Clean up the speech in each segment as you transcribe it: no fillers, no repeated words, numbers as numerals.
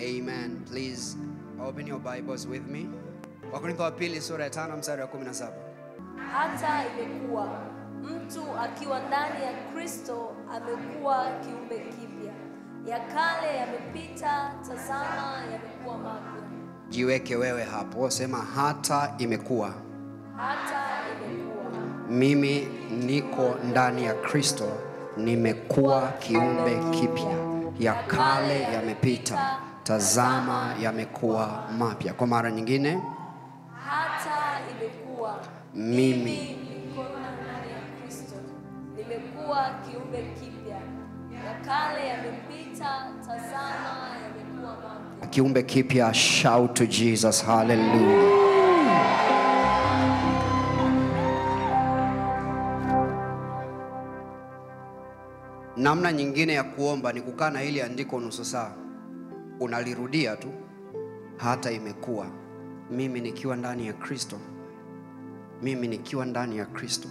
Amen. Please open your Bibles with me. Wakorintho wa pili sura ya 5 mstari wa 17. Hata imekuwa mtu akiwa ndani ya Kristo amekuwa kiumbe kipya. Ya kale yamepita, tazama yamekuwa mapya. Jiweke wewe hapo, sema hata imekuwa. Hata imekuwa. Mimi niko ndani ya Kristo, nimekuwa kiumbe kipya. Ya kale yamepita, tazama yamekuwa mapya. Kwa mara nyingine, hata imekuwa mimi niko ndani ya Kristo, nimekuwa kiumbe kipya. Ya kale yamepita, tazama yamekuwa mapya. kiumbe kipya. Shout to Jesus. Hallelujah. Namna nyingine ya kuomba ni kukaa na hili andiko nusu saa. Unalirudia tu. Hata imekuwa. Mimi nikiwa ndani ya Kristo. Mimi nikiwa ndani ya Kristo.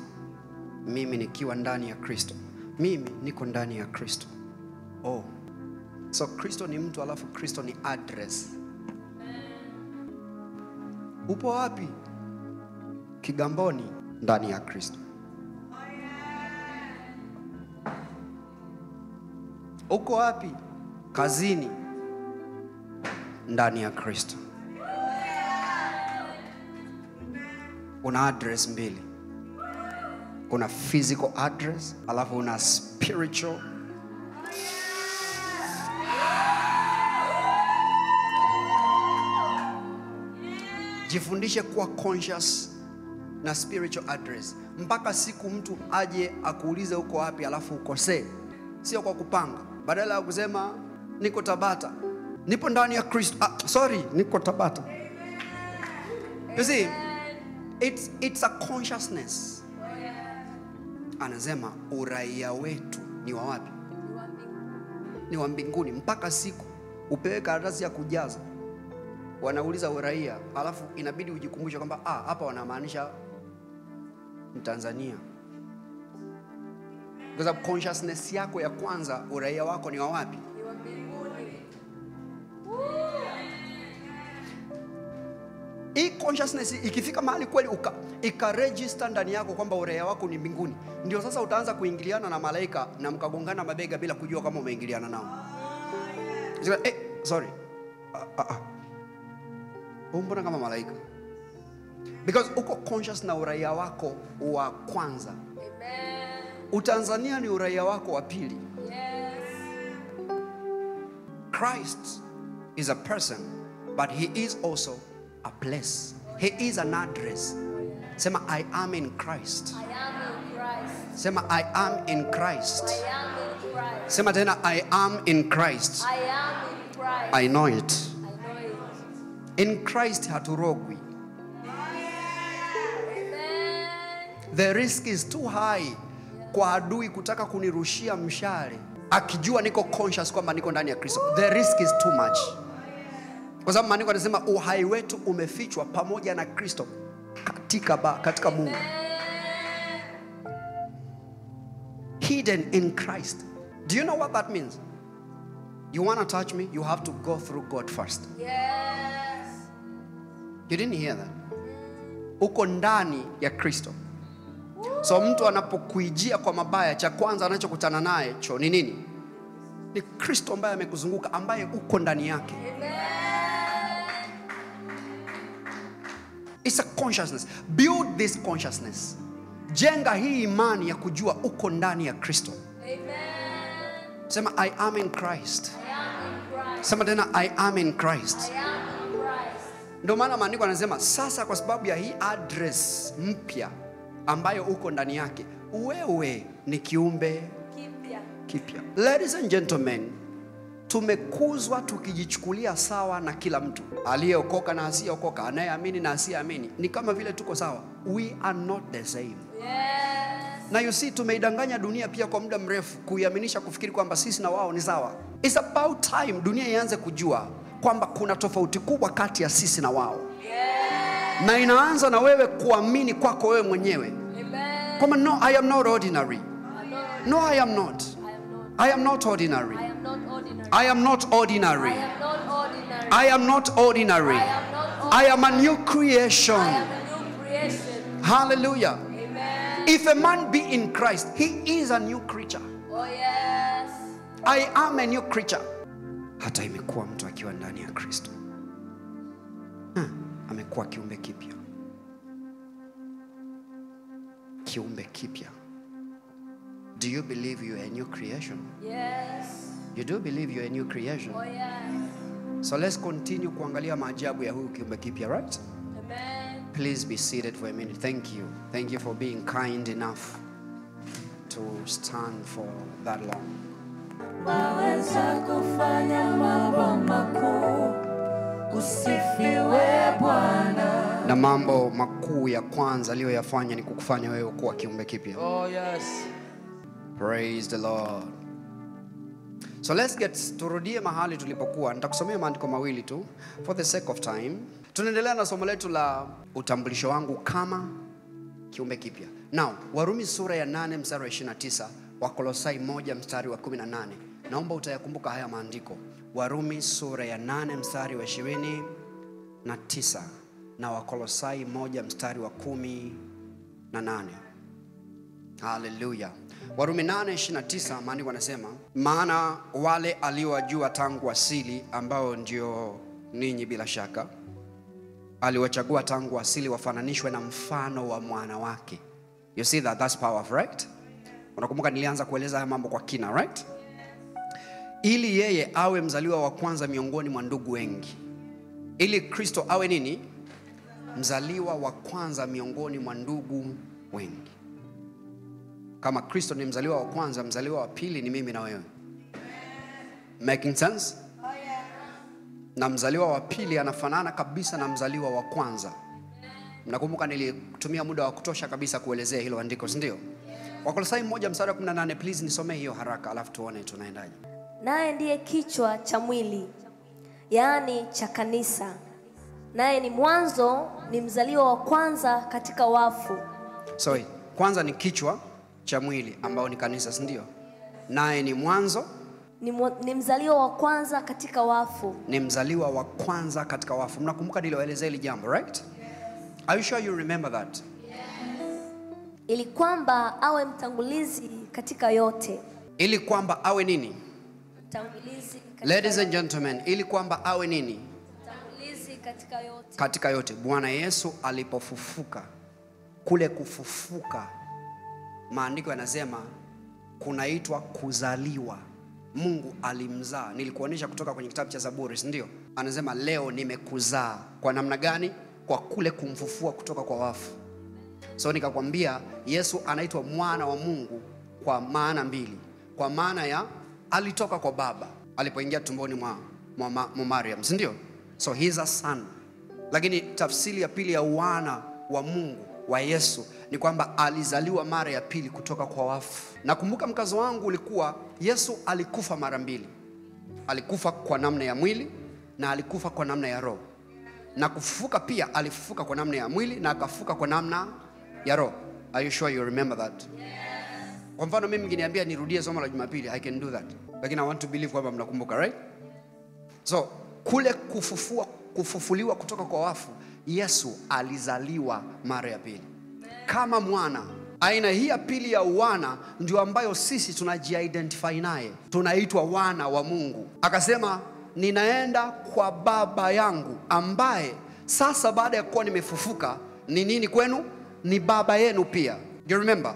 Mimi nikiwa ndani ya Kristo. Mimi niko ndani ya Kristo. Oh. So Kristo ni mtu alafu Kristo ni address. Upo wapi? Kigamboni, ndani ya Kristo. Uko wapi? Kazini, ndani ya Kristo. Una address mbili. Una physical address, alafu una spiritual. Jifundishe kuwa conscious na spiritual address. Mpaka siku mtu aje akuulize uko wapi alafu ukosee. Sio kwa kupanga. Badala ya kusema niko Tabata, nipo ndani ya Kristo. Niko Tabata. You see, it's a consciousness. Anasema uraia wetu ni wa wapi? Ni wa mbinguni. Mpaka siku upewe karatasi ya kujaza, wanauliza uraia, alafu inabidi ujikumbushe kwamba hapa wanamaanisha Mtanzania. Kwa sababu consciousness yako ya kwanza, uraia wako ni wa wapi? Ni wa mbinguni. Hii consciousness ikifika mahali kweli ikaregister ndani yako kwamba uraia wako ni mbinguni, ndio sasa utaanza kuingiliana na malaika na mkagongana mabega bila kujua kama umeingiliana nao. Sorry. Mbona kama malaika? Because uko conscious na uraia wako wa kwanza. Amen. Utanzania ni uraia wako wa pili. Yes. Christ is a person, but he is also a place. He is an address. Sema I am in Christ. I am in Christ. Sema I am in Christ. I am in Christ. Sema tena I am in Christ. I am in Christ. I know it. I know it. In Christ haturogwi. Amen. The risk is too high kwa adui kutaka kunirushia mshale akijua niko conscious kwamba niko ndani ya Kristo. The risk is too much. Kwa sababu maandiko yanasema uhai wetu umefichwa pamoja na Kristo katika Mungu. Hidden in Christ. Do you know what that means? You want to touch me? You have to go through God first. Yes. You didn't hear that? Uko ndani ya Kristo. So mtu anapokuijia kwa mabaya, cha kwanza anachokutana naye ni nini? Ni Kristo ambaye amekuzunguka, ambaye uko ndani yake. Amen. It's a consciousness. Build this consciousness. Jenga hii imani ya kujua uko ndani ya Kristo. Amen. Sema I am in Christ. I am in Christ. Sema tena I am in Christ. I am in Christ. Ndio maana maandiko yanasema sasa kwa sababu ya hii address mpya ambayo uko ndani yake, wewe ni kiumbe kipya. Ladies and gentlemen, tumekuzwa tukijichukulia sawa na kila mtu. Aliyeokoka na asiyeokoka, anayeamini na asiyeamini, ni kama vile tuko sawa. We are not the same. Yes. Na you see, tumeidanganya dunia pia kwa muda mrefu kuiaminisha kufikiri kwamba sisi na wao ni sawa. It's about time dunia ianze kujua kwamba kuna tofauti kubwa kati ya sisi na wao. Yes. Na inaanza na wewe kuamini kwako wewe mwenyewe. Amen. Kwamba no, I am not ordinary. No, I am not. I am not ordinary. I am not ordinary. I am not ordinary. I am not ordinary. I am not ordinary. I am a new creation. I am a new creation. Hallelujah. Amen. If a man be in Christ, he is a new creature. Oh yes. I am a new creature. Hata imekuwa mtu akiwa ndani ya Kristo, amekuwa kiumbe kipya. Kiumbe kipya. Do you believe you are a new creation? Yes. You do believe you are a new creation? Oh yes. So let's continue kuangalia maajabu ya huyu kiumbe kipya, right? Amen. Please be seated for a minute. Thank you. Thank you for being kind enough to stand for that long. Waweza kufanya mambo makuu, usifiwe Bwana. Na mambo makuu ya kwanza aliyoyafanya ni kukufanya wewe kuwa kiumbe kipya. Oh yes. Praise the Lord. So let's turudie mahali tulipokuwa. Nitakusomea maandiko mawili tu for the sake of time. Tunaendelea na somo letu la utambulisho wangu kama kiumbe kipya. Now, Warumi sura ya 8 mstari wa 29, Wakolosai 1 mstari wa 18. Naomba utayakumbuka haya maandiko. Warumi sura ya 8 mstari wa 29 na Wakolosai 1 mstari wa 18. Hallelujah. Warumi 8:29 maandiko yanasema, maana wale aliowajua tangu asili, ambao ndio ninyi bila shaka, aliwachagua tangu asili wafananishwe na mfano wa mwana wake. You see that's powerful, right? Unakumbuka nilianza kueleza haya mambo kwa kina, right? Ili yeye awe mzaliwa wa kwanza miongoni mwa ndugu wengi. Ili Kristo awe nini? Mzaliwa wa kwanza miongoni mwa ndugu wengi. Kama Kristo ni mzaliwa wa kwanza, mzaliwa wa pili ni mimi na wewe. Making sense? Na mzaliwa wa pili anafanana kabisa na mzaliwa wa kwanza. Mnakumbuka nilitumia muda wa kutosha kabisa kuelezea hilo andiko, si ndio? Wakolosai 1 mstari wa 18, please nisomee hiyo haraka alafu tuone tunaendaje. Naye ndiye kichwa cha mwili, yaani cha kanisa. Naye ni mwanzo, ni mzaliwa wa kwanza katika wafu. Sorry, kwanza ni kichwa cha mwili ambao ni kanisa, si ndio? Naye ni mwanzo, ni mzaliwa wa kwanza katika wafu. Ni mzaliwa wa kwanza katika wafu. Mnakumbuka niliwaelezea hili jambo, right? Are you sure you remember that? Ili kwamba awe mtangulizi katika yote. Ili kwamba awe nini? Mtangulizi katika Ladies and gentlemen, ili kwamba awe nini? Mtangulizi katika yote. Katika yote. Bwana Yesu alipofufuka, kule kufufuka, maandiko yanasema kunaitwa kuzaliwa. Mungu alimzaa. Nilikuonyesha kutoka kwenye kitabu cha Zaburi, si ndio? Anasema leo nimekuzaa. Kwa namna gani? Kwa kule kumfufua kutoka kwa wafu. So nikakwambia Yesu anaitwa mwana wa Mungu kwa maana mbili. Kwa maana ya alitoka kwa Baba alipoingia tumboni mwa Mariam, si ndio? So he's a son. Lakini tafsiri ya pili ya wana wa Mungu wa Yesu ni kwamba alizaliwa mara ya pili kutoka kwa wafu. Nakumbuka mkazo wangu ulikuwa Yesu alikufa mara mbili. Alikufa kwa namna ya mwili na alikufa kwa namna ya roho. Na kufufuka pia, alifufuka kwa namna ya mwili na akafufuka kwa namna ya roho. Are you sure you remember that? Yes. Kwa mfano mimi nginiambia nirudie somo la Jumapili, I can do that. Lakini I want to believe kwamba mnakumbuka, right? So, kule kufufuliwa kutoka kwa wafu, Yesu alizaliwa mara ya pili. Kama mwana. Aina hii ya pili ya wana ndio ambayo sisi tunaji-identify naye. Tunaitwa wana wa Mungu. Akasema ninaenda kwa Baba yangu ambaye sasa baada ya kuwa nimefufuka ni nini kwenu? Ni baba yenu pia. Do you remember?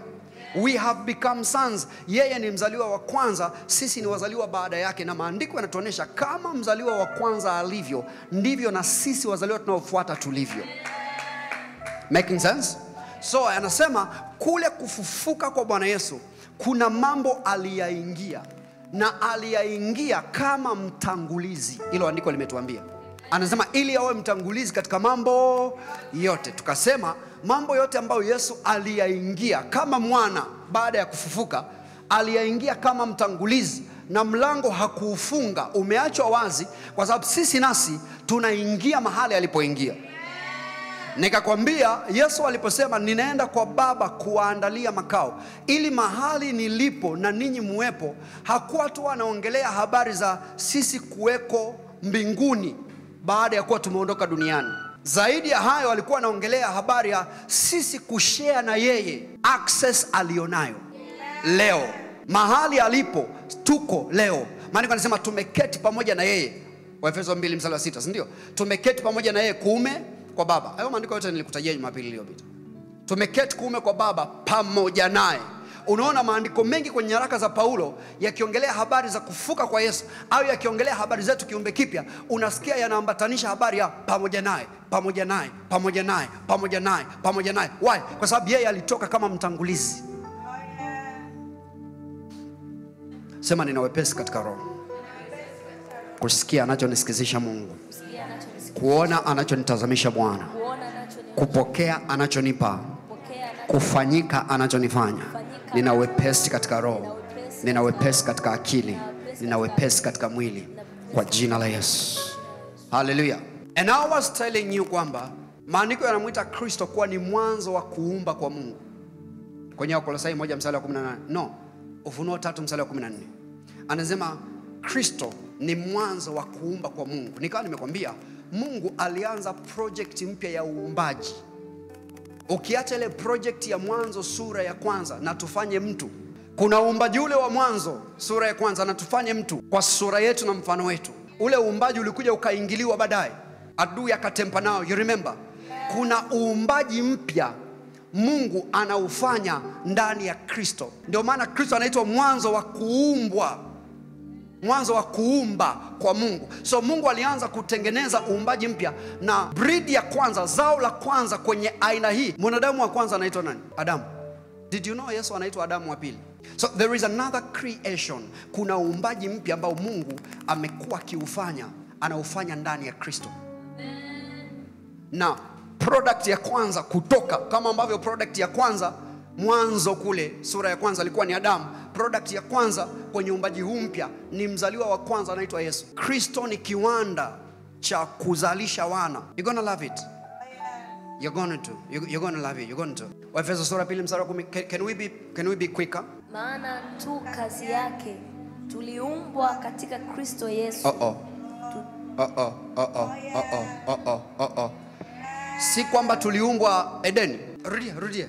We have become sons. Yeye ni mzaliwa wa kwanza, sisi ni wazaliwa baada yake, na maandiko yanatuonyesha kama mzaliwa wa kwanza alivyo, ndivyo na sisi wazaliwa tunaofuata tulivyo. Making sense? So anasema kule kufufuka kwa Bwana Yesu kuna mambo aliyaingia, na aliyaingia kama mtangulizi. Hilo andiko limetuambia. Anasema ili awe mtangulizi katika mambo yote. Tukasema mambo yote ambayo Yesu aliyaingia kama mwana baada ya kufufuka, aliyaingia kama mtangulizi, na mlango hakuufunga, umeachwa wazi, kwa sababu sisi nasi tunaingia mahali alipoingia. Nikakwambia Yesu aliposema ninaenda kwa Baba kuwaandalia makao, ili mahali nilipo na ninyi muwepo, hakuwa tu anaongelea habari za sisi kuweko mbinguni baada ya kuwa tumeondoka duniani. Zaidi ya hayo, alikuwa anaongelea habari ya sisi kushare na yeye access alionayo leo, mahali alipo tuko leo. Maana anasema tumeketi pamoja na yeye, Waefeso 2:6, si ndio? Tumeketi pamoja na yeye kuume kwa Baba. Hayo maandiko yote nilikutajia Jumapili iliyopita. Tumeketi kuume kwa Baba pamoja naye. Unaona maandiko mengi kwenye nyaraka za Paulo yakiongelea habari za kufuka kwa Yesu au yakiongelea habari zetu kiumbe kipya, unasikia yanaambatanisha habari ya pamoja naye, pamoja naye, pamoja naye, pamoja naye, pamoja naye. Why? Kwa sababu yeye alitoka kama mtangulizi. Sema nina wepesi katika roho kusikia anachonisikizisha Mungu, kuona anachonitazamisha Bwana, kupokea anachonipa, kufanyika anachonifanya. Nina wepesi katika roho, nina wepesi katika akili, nina wepesi katika mwili, kwa jina la Yesu. Hallelujah. And I was telling you kwamba maandiko yanamuita Kristo kuwa ni mwanzo wa kuumba kwa Mungu. Kwenye Wakolosai 1:18. No, Ufunuo 3:14. Anasema Kristo ni mwanzo wa kuumba kwa Mungu. Nikawa nimekwambia Mungu alianza project mpya ya uumbaji. Ukiacha ile project ya Mwanzo sura ya kwanza, na tufanye mtu, kuna uumbaji ule wa Mwanzo sura ya kwanza, na tufanye mtu kwa sura yetu na mfano wetu. Ule uumbaji ulikuja ukaingiliwa baadaye, adui akatempa nao. You remember? Kuna uumbaji mpya Mungu anaufanya ndani ya Kristo. Ndio maana Kristo anaitwa mwanzo wa kuumbwa, mwanzo wa kuumba kwa Mungu. So Mungu alianza kutengeneza uumbaji mpya, na breed ya kwanza, zao la kwanza kwenye aina hii, mwanadamu wa kwanza anaitwa nani? Adamu. Did you know Yesu anaitwa Adamu wa pili? So there is another creation. Kuna uumbaji mpya ambao Mungu amekuwa akiufanya, anaufanya ndani ya Kristo. Na product ya kwanza kutoka, kama ambavyo product ya kwanza Mwanzo kule sura ya kwanza alikuwa ni Adamu, product ya kwanza kwenye uumbaji huu mpya ni mzaliwa wa kwanza anaitwa Yesu. Kristo ni kiwanda cha kuzalisha wana. You're gonna love it. You're going to. You're going to love it. You're going to. Waefeso sura 2:10. Can we be quicker? Maana tu kazi yake tuliumbwa katika Kristo Yesu. Si kwamba tuliumbwa Edeni. Rudia.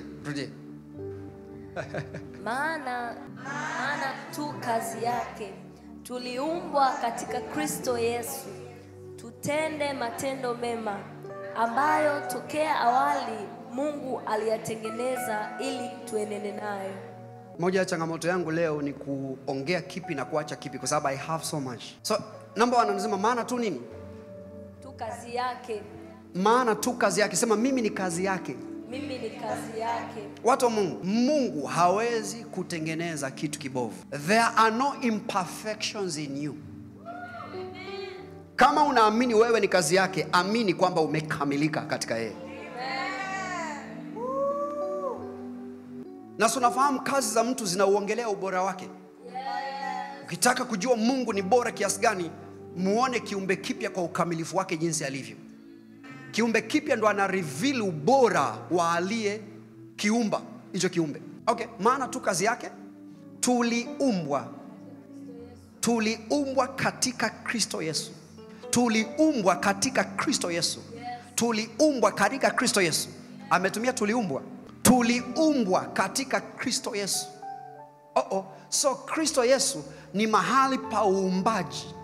Maana tu kazi yake tuliumbwa katika Kristo Yesu tutende matendo mema ambayo tokea awali Mungu aliyatengeneza ili tuenende nayo. Moja ya changamoto yangu leo ni kuongea kipi na kuacha kipi, kwa sababu I have so much. So number 1 anasema maana tu nini? Tu kazi yake. Maana tu kazi yake. Sema mimi ni kazi yake. Mimi ni kazi yake. Watu wa Mungu, Mungu hawezi kutengeneza kitu kibovu. There are no imperfections in you. Kama unaamini wewe ni kazi yake, amini kwamba umekamilika katika yeye. Na unafahamu kazi za mtu zinauongelea ubora wake. Ukitaka kujua Mungu ni bora kiasi gani, muone kiumbe kipya kwa ukamilifu wake jinsi alivyo. Kiumbe kipya ndo ana reveal ubora wa aliye kiumba hicho kiumbe. Okay, maana tu kazi yake tuliumbwa katika Kristo Yesu. Tuliumbwa katika Kristo Yesu. Tuliumbwa katika Kristo Yesu. Ametumia tuliumbwa katika Kristo Yesu. So Kristo Yesu ni mahali pa uumbaji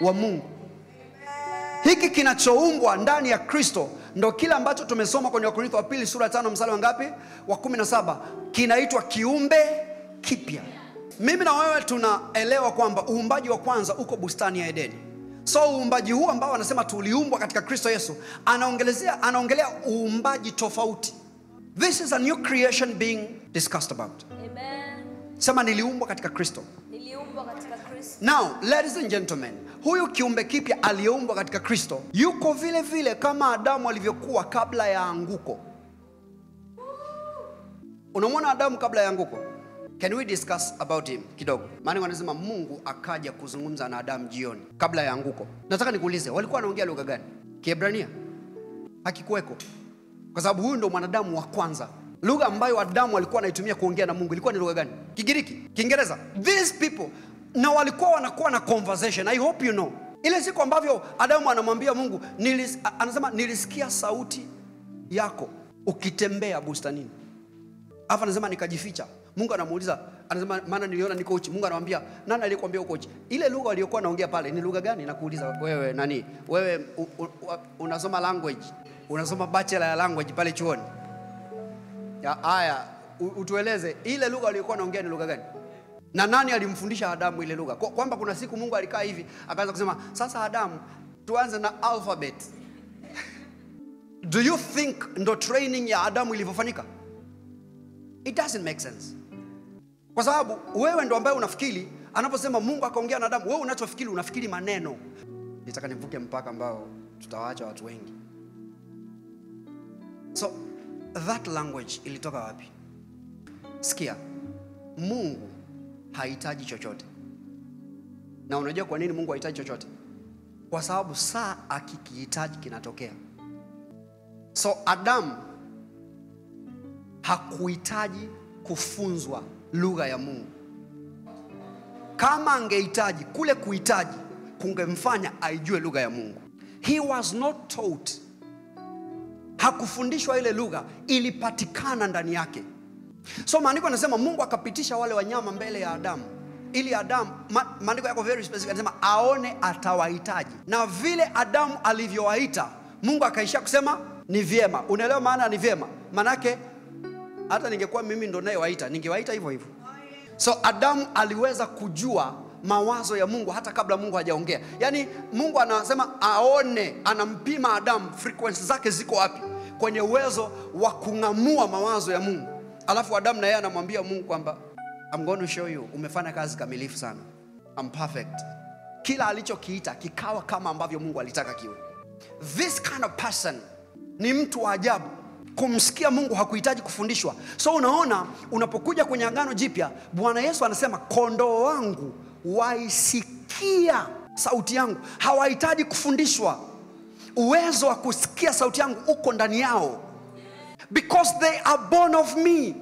wa Mungu. Hiki kinachoumbwa ndani ya Kristo ndo kile ambacho tumesoma kwenye Wakorintho wa pili sura 5 mstari wangapi? Wa 17. Kinaitwa kiumbe kipya. Mimi na wewe tunaelewa kwamba uumbaji wa kwanza uko bustani ya Edeni. So uumbaji huu ambao anasema tuliumbwa katika Kristo Yesu, anaongelea uumbaji tofauti. This is a new creation being discussed about. Amen. Sema niliumbwa katika Kristo. Niliumbwa katika Kristo. Now, ladies and gentlemen, huyu kiumbe kipya aliyeumbwa katika Kristo yuko vile vile kama Adamu alivyokuwa kabla ya anguko. Unamwona Adamu kabla ya anguko? Can we discuss about him kidogo? Maana wanasema Mungu akaja kuzungumza na Adamu jioni kabla ya anguko. Nataka nikuulize, walikuwa wanaongea lugha gani? Kiebrania? Hakikuweko. Kwa sababu huyu ndo mwanadamu wa kwanza. Lugha ambayo Adamu alikuwa anaitumia kuongea na Mungu ilikuwa ni lugha gani? Kigiriki, Kiingereza. These people na walikuwa wanakuwa na conversation. I hope you know. Ile siku ambavyo Adamu anamwambia Mungu, anasema nilisikia sauti yako ukitembea bustanini. Alafu anasema nikajificha. Mungu anamuuliza, anasema maana niliona niko uchi. Mungu anamwambia, nani aliyekwambia uko uchi? Ile lugha aliyokuwa anaongea pale ni lugha gani? Nakuuliza wewe nani? Wewe unasoma language, unasoma bachelor ya language pale chuoni. Haya, utueleze ile lugha aliyokuwa anaongea ni lugha gani? Na nani alimfundisha Adamu ile lugha? Kwamba kuna siku Mungu alikaa hivi akaanza kusema, sasa Adamu tuanze na alphabet. Do you think ndo training ya Adamu ilivyofanyika? It doesn't make sense. Kwa sababu wewe ndo ambaye unafikiri, anaposema Mungu akaongea na Adamu, wewe unachofikiri unafikiri maneno. Nitaka nivuke mpaka ambao tutawaacha watu wengi. So that language ilitoka wapi? Sikia, Mungu hahitaji chochote. Na unajua kwa nini Mungu hahitaji chochote? Kwa sababu saa akikihitaji kinatokea. So Adamu hakuhitaji kufunzwa lugha ya Mungu. Kama angehitaji, kule kuhitaji kungemfanya aijue lugha ya Mungu. He was not taught. Hakufundishwa ile lugha, ilipatikana ndani yake. So maandiko yanasema Mungu akapitisha wale wanyama mbele ya Adamu, ili Adamu, maandiko yako very specific, anasema aone atawahitaji. Na vile Adamu alivyowaita, Mungu akaishia kusema ni vyema. Unaelewa maana ni vyema? Manake hata ningekuwa mimi ndo naye waita, ningewaita hivyo hivyo. So Adamu aliweza kujua mawazo ya Mungu hata kabla Mungu hajaongea. Yani Mungu anasema aone, anampima Adamu frequency zake ziko wapi kwenye uwezo wa kung'amua mawazo ya Mungu. Alafu Adamu na yeye anamwambia Mungu kwamba I'm going to show you, umefanya kazi kamilifu sana. I'm perfect. Kila alichokiita kikawa kama ambavyo Mungu alitaka kiwe. This kind of person ni mtu wa ajabu. Kumsikia Mungu hakuhitaji kufundishwa. So unaona, unapokuja kwenye Agano Jipya, Bwana Yesu anasema kondoo wangu waisikia sauti yangu. Hawahitaji kufundishwa. Uwezo wa kusikia sauti yangu uko ndani yao. Because they are born of me.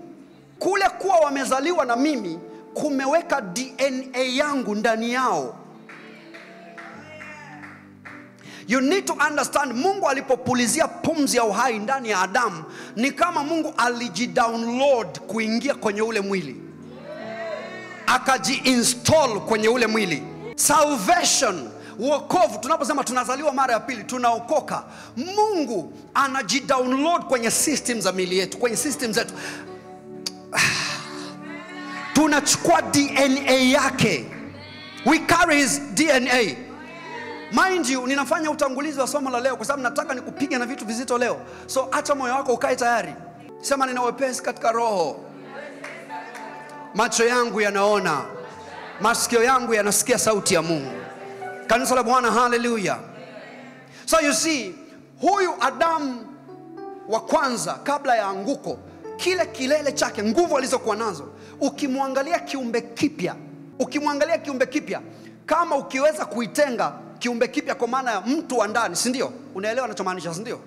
Kule kuwa wamezaliwa na mimi kumeweka DNA yangu ndani yao. You need to understand, Mungu alipopulizia pumzi ya uhai ndani ya Adamu, ni kama Mungu alijidownload kuingia kwenye ule mwili. Akaji-install kwenye ule mwili. Salvation, wokovu, tunaposema tunazaliwa mara ya pili, tunaokoka, Mungu anajidownload kwenye system za miili yetu, kwenye system zetu. Tunachukua DNA yake. We carry his DNA. Mind you, ninafanya utangulizi wa somo la leo kwa sababu nataka nikupige na vitu vizito leo. So acha moyo wako ukae tayari. Sema nina wepesi katika roho. Macho yangu yanaona, masikio yangu yanasikia sauti ya Mungu. Kanisa la Bwana, hallelujah. So you see, huyu Adamu wa kwanza kabla ya anguko, kile kilele chake, nguvu alizokuwa nazo, ukimwangalia kiumbe kipya, kama ukiweza kuitenga kiumbe kipya kwa maana ya mtu wa ndani, si ndio? Unaelewa ninachomaanisha, si ndio?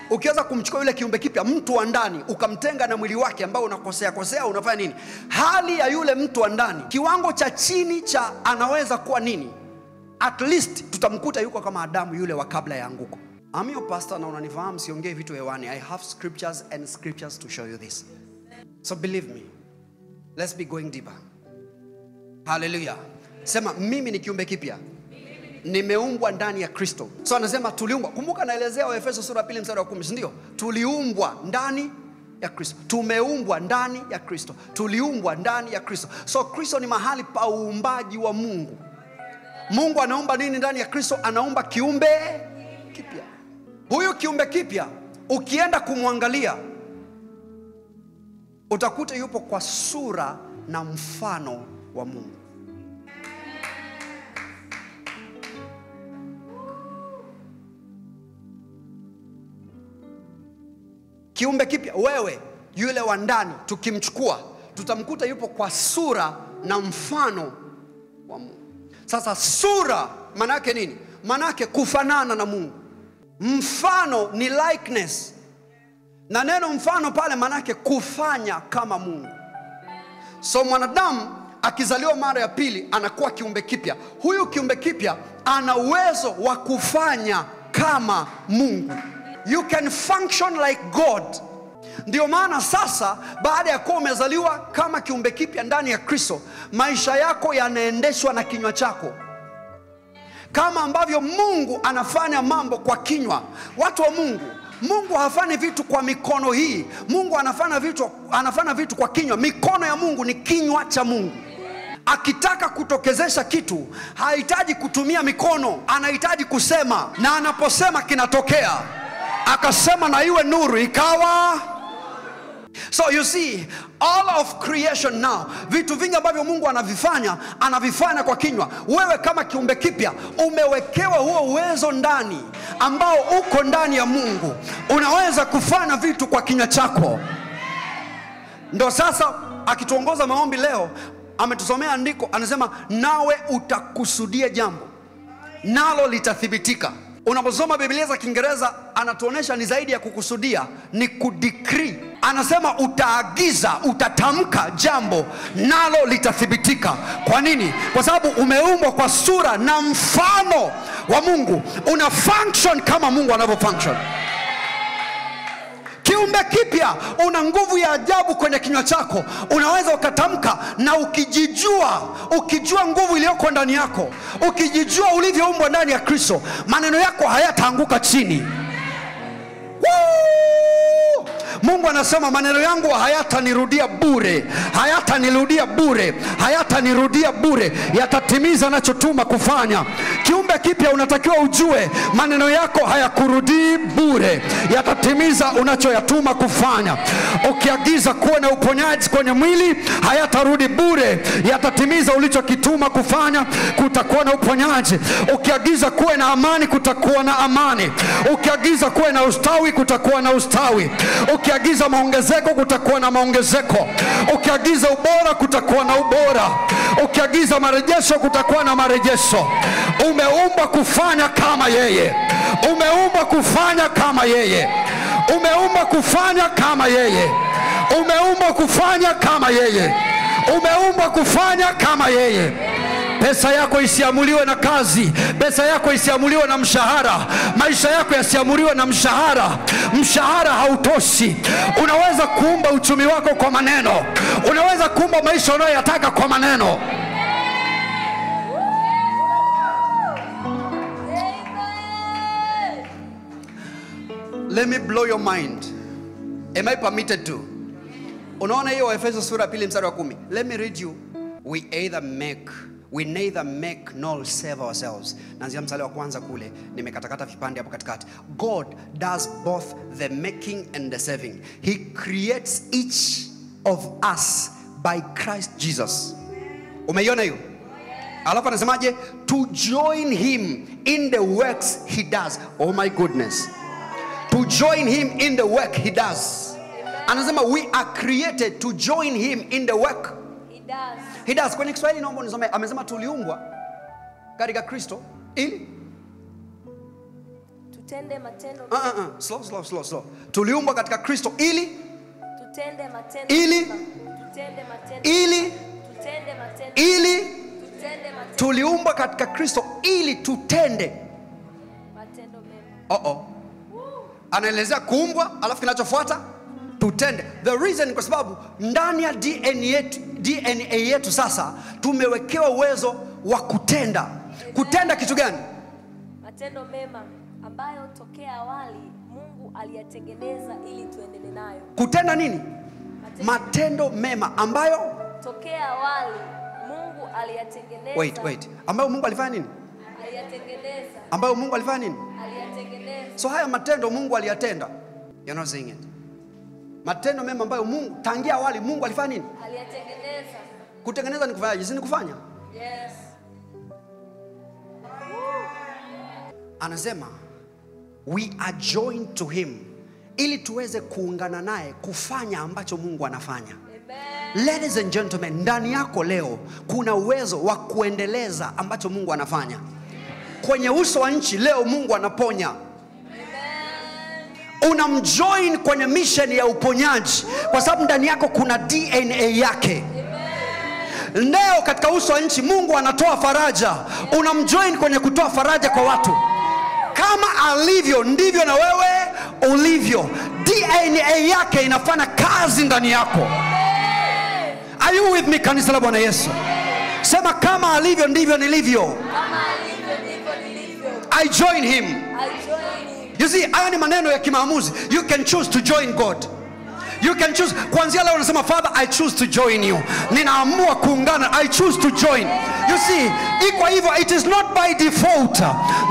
Ukiweza kumchukua yule kiumbe kipya, mtu wa ndani, ukamtenga na mwili wake ambao unakosea, unafanya nini? Hali ya yule mtu wa ndani, kiwango cha chini cha anaweza kuwa nini? At least tutamkuta yuko kama Adamu yule wa kabla ya anguko. I'm your pastor na unanifahamu, siongei vitu hewani. I have scriptures and scriptures to show you this. So believe me. Let's be going deeper. Hallelujah. Sema mimi ni kiumbe kipya. Nimeumbwa ndani ya Kristo. So anasema tuliumbwa. Kumbuka naelezea Waefeso sura 2 mstari wa 10, ndio? Tuliumbwa ndani ya Kristo. Tumeumbwa ndani ya Kristo. Tuliumbwa ndani ya Kristo. So Kristo ni mahali pa uumbaji wa Mungu. Mungu anaumba nini ndani ya Kristo? Anaumba kiumbe kipya. Huyu kiumbe kipya ukienda kumwangalia utakuta yupo kwa sura na mfano wa Mungu. Kiumbe kipya, wewe yule wa ndani, tukimchukua tutamkuta yupo kwa sura na mfano wa Mungu. Sasa sura maana yake nini? Maana yake kufanana na Mungu. Mfano ni likeness. Na neno mfano pale maana yake kufanya kama Mungu. So mwanadamu akizaliwa mara ya pili anakuwa kiumbe kipya. Huyu kiumbe kipya ana uwezo wa kufanya kama Mungu. You can function like God. Ndio maana sasa baada ya kuwa umezaliwa kama kiumbe kipya ndani ya Kristo, maisha yako yanaendeshwa na kinywa chako. Kama ambavyo Mungu anafanya mambo kwa kinywa. Watu wa Mungu, Mungu hafanyi vitu kwa mikono hii. Mungu anafanya vitu kwa kinywa. Mikono ya Mungu ni kinywa cha Mungu. Akitaka kutokezesha kitu, hahitaji kutumia mikono, anahitaji kusema, na anaposema kinatokea. Akasema na iwe nuru, ikawa. So you see, all of creation now, vitu vingi ambavyo Mungu anavifanya kwa kinywa. Wewe kama kiumbe kipya umewekewa huo uwezo ndani, ambao uko ndani ya Mungu. Unaweza kufanya vitu kwa kinywa chako. Ndio sasa akituongoza maombi leo, ametusomea andiko, anasema nawe utakusudia jambo, nalo litathibitika. Unaposoma Biblia za Kiingereza, anatuonesha ni zaidi ya kukusudia, ni kudecree. Anasema utaagiza, utatamka jambo, nalo litathibitika. Kwa nini? Kwa sababu umeumbwa kwa sura na mfano wa Mungu. Una function kama Mungu anavyo function. Kiumbe kipya, una nguvu ya ajabu kwenye kinywa chako. Unaweza ukatamka, na ukijua nguvu iliyoko ndani yako, ukijijua ulivyoumbwa ndani ya Kristo, maneno yako hayataanguka chini. Mungu anasema maneno yangu hayatanirudia bure, hayatanirudia bure, hayatanirudia bure, yatatimiza nachotuma kufanya. Kiumbe kipya unatakiwa ujue maneno yako hayakurudii bure, yatatimiza unachoyatuma kufanya. Ukiagiza kuwe na uponyaji kwenye mwili, hayatarudi bure, yatatimiza ulichokituma kufanya, kutakuwa na uponyaji. Ukiagiza kuwe na amani, kutakuwa na amani. Ukiagiza kuwe na ustawi, kutakuwa na ustawi. Ukiagiza maongezeko, kutakuwa na maongezeko. Ukiagiza ubora, kutakuwa na ubora. Ukiagiza marejesho, kutakuwa na marejesho. Umeumbwa kufanya kama yeye. Umeumbwa kufanya kama yeye. Umeumbwa kufanya kama yeye. Umeumbwa kufanya kama yeye. Umeumbwa kufanya kama yeye. Pesa yako isiamuliwe na kazi. Pesa yako isiamuliwe na mshahara. Maisha yako yasiamuliwe na mshahara. Mshahara hautoshi. Unaweza kuumba uchumi wako kwa maneno. Unaweza kuumba maisha unayoyataka kwa maneno. Let me blow your mind. Am I permitted to? Unaona hiyo Efeso sura 2 mstari wa 10. Let me read you. We neither make nor save ourselves. Nanzia mstari wa kwanza kule, nimekatakata vipande hapo katikati. God does both the making and the saving. He creates each of us by Christ Jesus. Umeiona hiyo? Alafu anasemaje? To join him in the works he does. Oh my goodness. To join him in the work he does. Anasema we are created to join him in the work he does. Kwenye Kiswahili naomba nisome, amesema tuliumbwa katika Kristo ili tutende matendo. Slow. Tuliumbwa katika Kristo ili tutende matendo. Tuliumbwa katika Kristo ili tutende matendo mema. Anaelezea kuumbwa, alafu kinachofuata tutende. The reason kwa sababu ndani ya DNA yetu sasa tumewekewa uwezo wa kutenda. Kutenda kitu gani? Matendo mema ambayo tokea awali Mungu aliyatengeneza ili tuendelee nayo. Kutenda nini? Matendo mema ambayo tokea awali Mungu aliyatengeneza. Wait. Ambayo Mungu alifanya nini? Aliyatengeneza. Ambayo Mungu alifanya nini? Aliyatengeneza. So haya matendo Mungu aliyatenda. You're not saying it. Matendo mema ambayo Mungu tangia awali Mungu alifanya nini? Aliyatengeneza. Kutengeneza ni kufanyaje? Si ni kufanya? Yes. Anasema we are joined to him ili tuweze kuungana naye kufanya ambacho Mungu anafanya. Amen. Ladies and gentlemen, ndani yako leo kuna uwezo wa kuendeleza ambacho Mungu anafanya. Kwenye uso wa nchi leo Mungu anaponya. Unamjoin kwenye mission ya uponyaji kwa sababu ndani yako kuna DNA yake. leo katika uso wa nchi Mungu anatoa faraja. Unamjoin kwenye kutoa faraja kwa watu. Kama alivyo ndivyo na wewe ulivyo. DNA yake inafanya kazi ndani yako. Are you with me, kanisa la Bwana Yesu? Sema kama alivyo ndivyo nilivyo. Kama alivyo ndivyo nilivyo. I join him. I join him. You see, haya ni maneno ya kimaamuzi. You can choose to join God. You can choose. Kuanzia leo unasema, Father, I choose to join you. Ninaamua kuungana. I choose to join. You see, iko hivyo, it is not by default.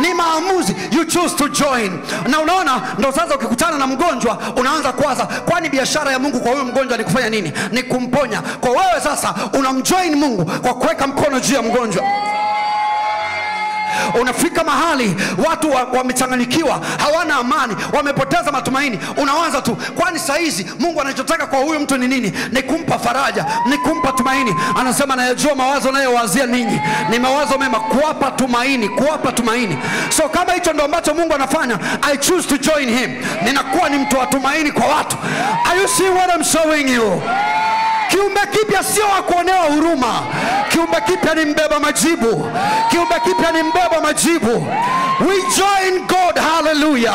Ni maamuzi. You choose to join. Na unaona, ndio sasa ukikutana na mgonjwa unaanza kuwaza, kwani biashara ya Mungu kwa huyo mgonjwa ni kufanya nini? Ni kumponya. Kwa wewe sasa unamjoin Mungu kwa kuweka mkono juu ya mgonjwa. Unafika mahali watu wamechanganyikiwa, hawana amani, wamepoteza matumaini. Unawaza tu, kwani saa hizi Mungu anachotaka kwa huyu mtu ni nini? Ni kumpa faraja, ni kumpa tumaini. Anasema, nayajua mawazo nayowazia ninyi ni mawazo mema, kuwapa tumaini, kuwapa tumaini. So kama hicho ndio ambacho Mungu anafanya, I choose to join him. Ninakuwa ni mtu wa tumaini kwa watu. Are you see what I'm showing you? Kiumbe kipya sio wa kuonewa huruma. Kiumbe kipya ni mbeba majibu. Kiumbe kipya ni mbeba majibu. We join God. Hallelujah.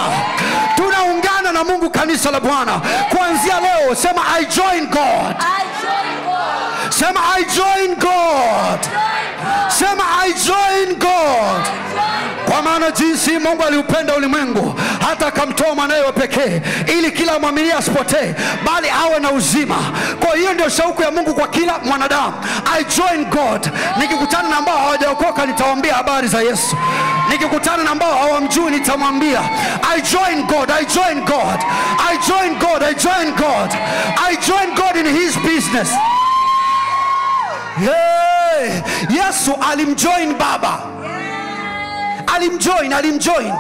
Tunaungana na Mungu, kanisa la Bwana. Kuanzia leo sema, I join God. I join God. Sema, I join God. Sema, I join God. Kwa maana jinsi Mungu aliupenda ulimwengu hata akamtoa mwanawe wa pekee, ili kila mwamini asipotee bali awe na uzima. Kwa hiyo ndio shauku ya Mungu kwa kila mwanadamu. I join God. Nikikutana na ambao hawajaokoka nitawaambia habari za Yesu. Nikikutana na ambao hawamjui nitamwambia, I join God. I join God. I join God. I join God. I join God in his business. Hey, Yesu alimjoin Baba. Alimjoin.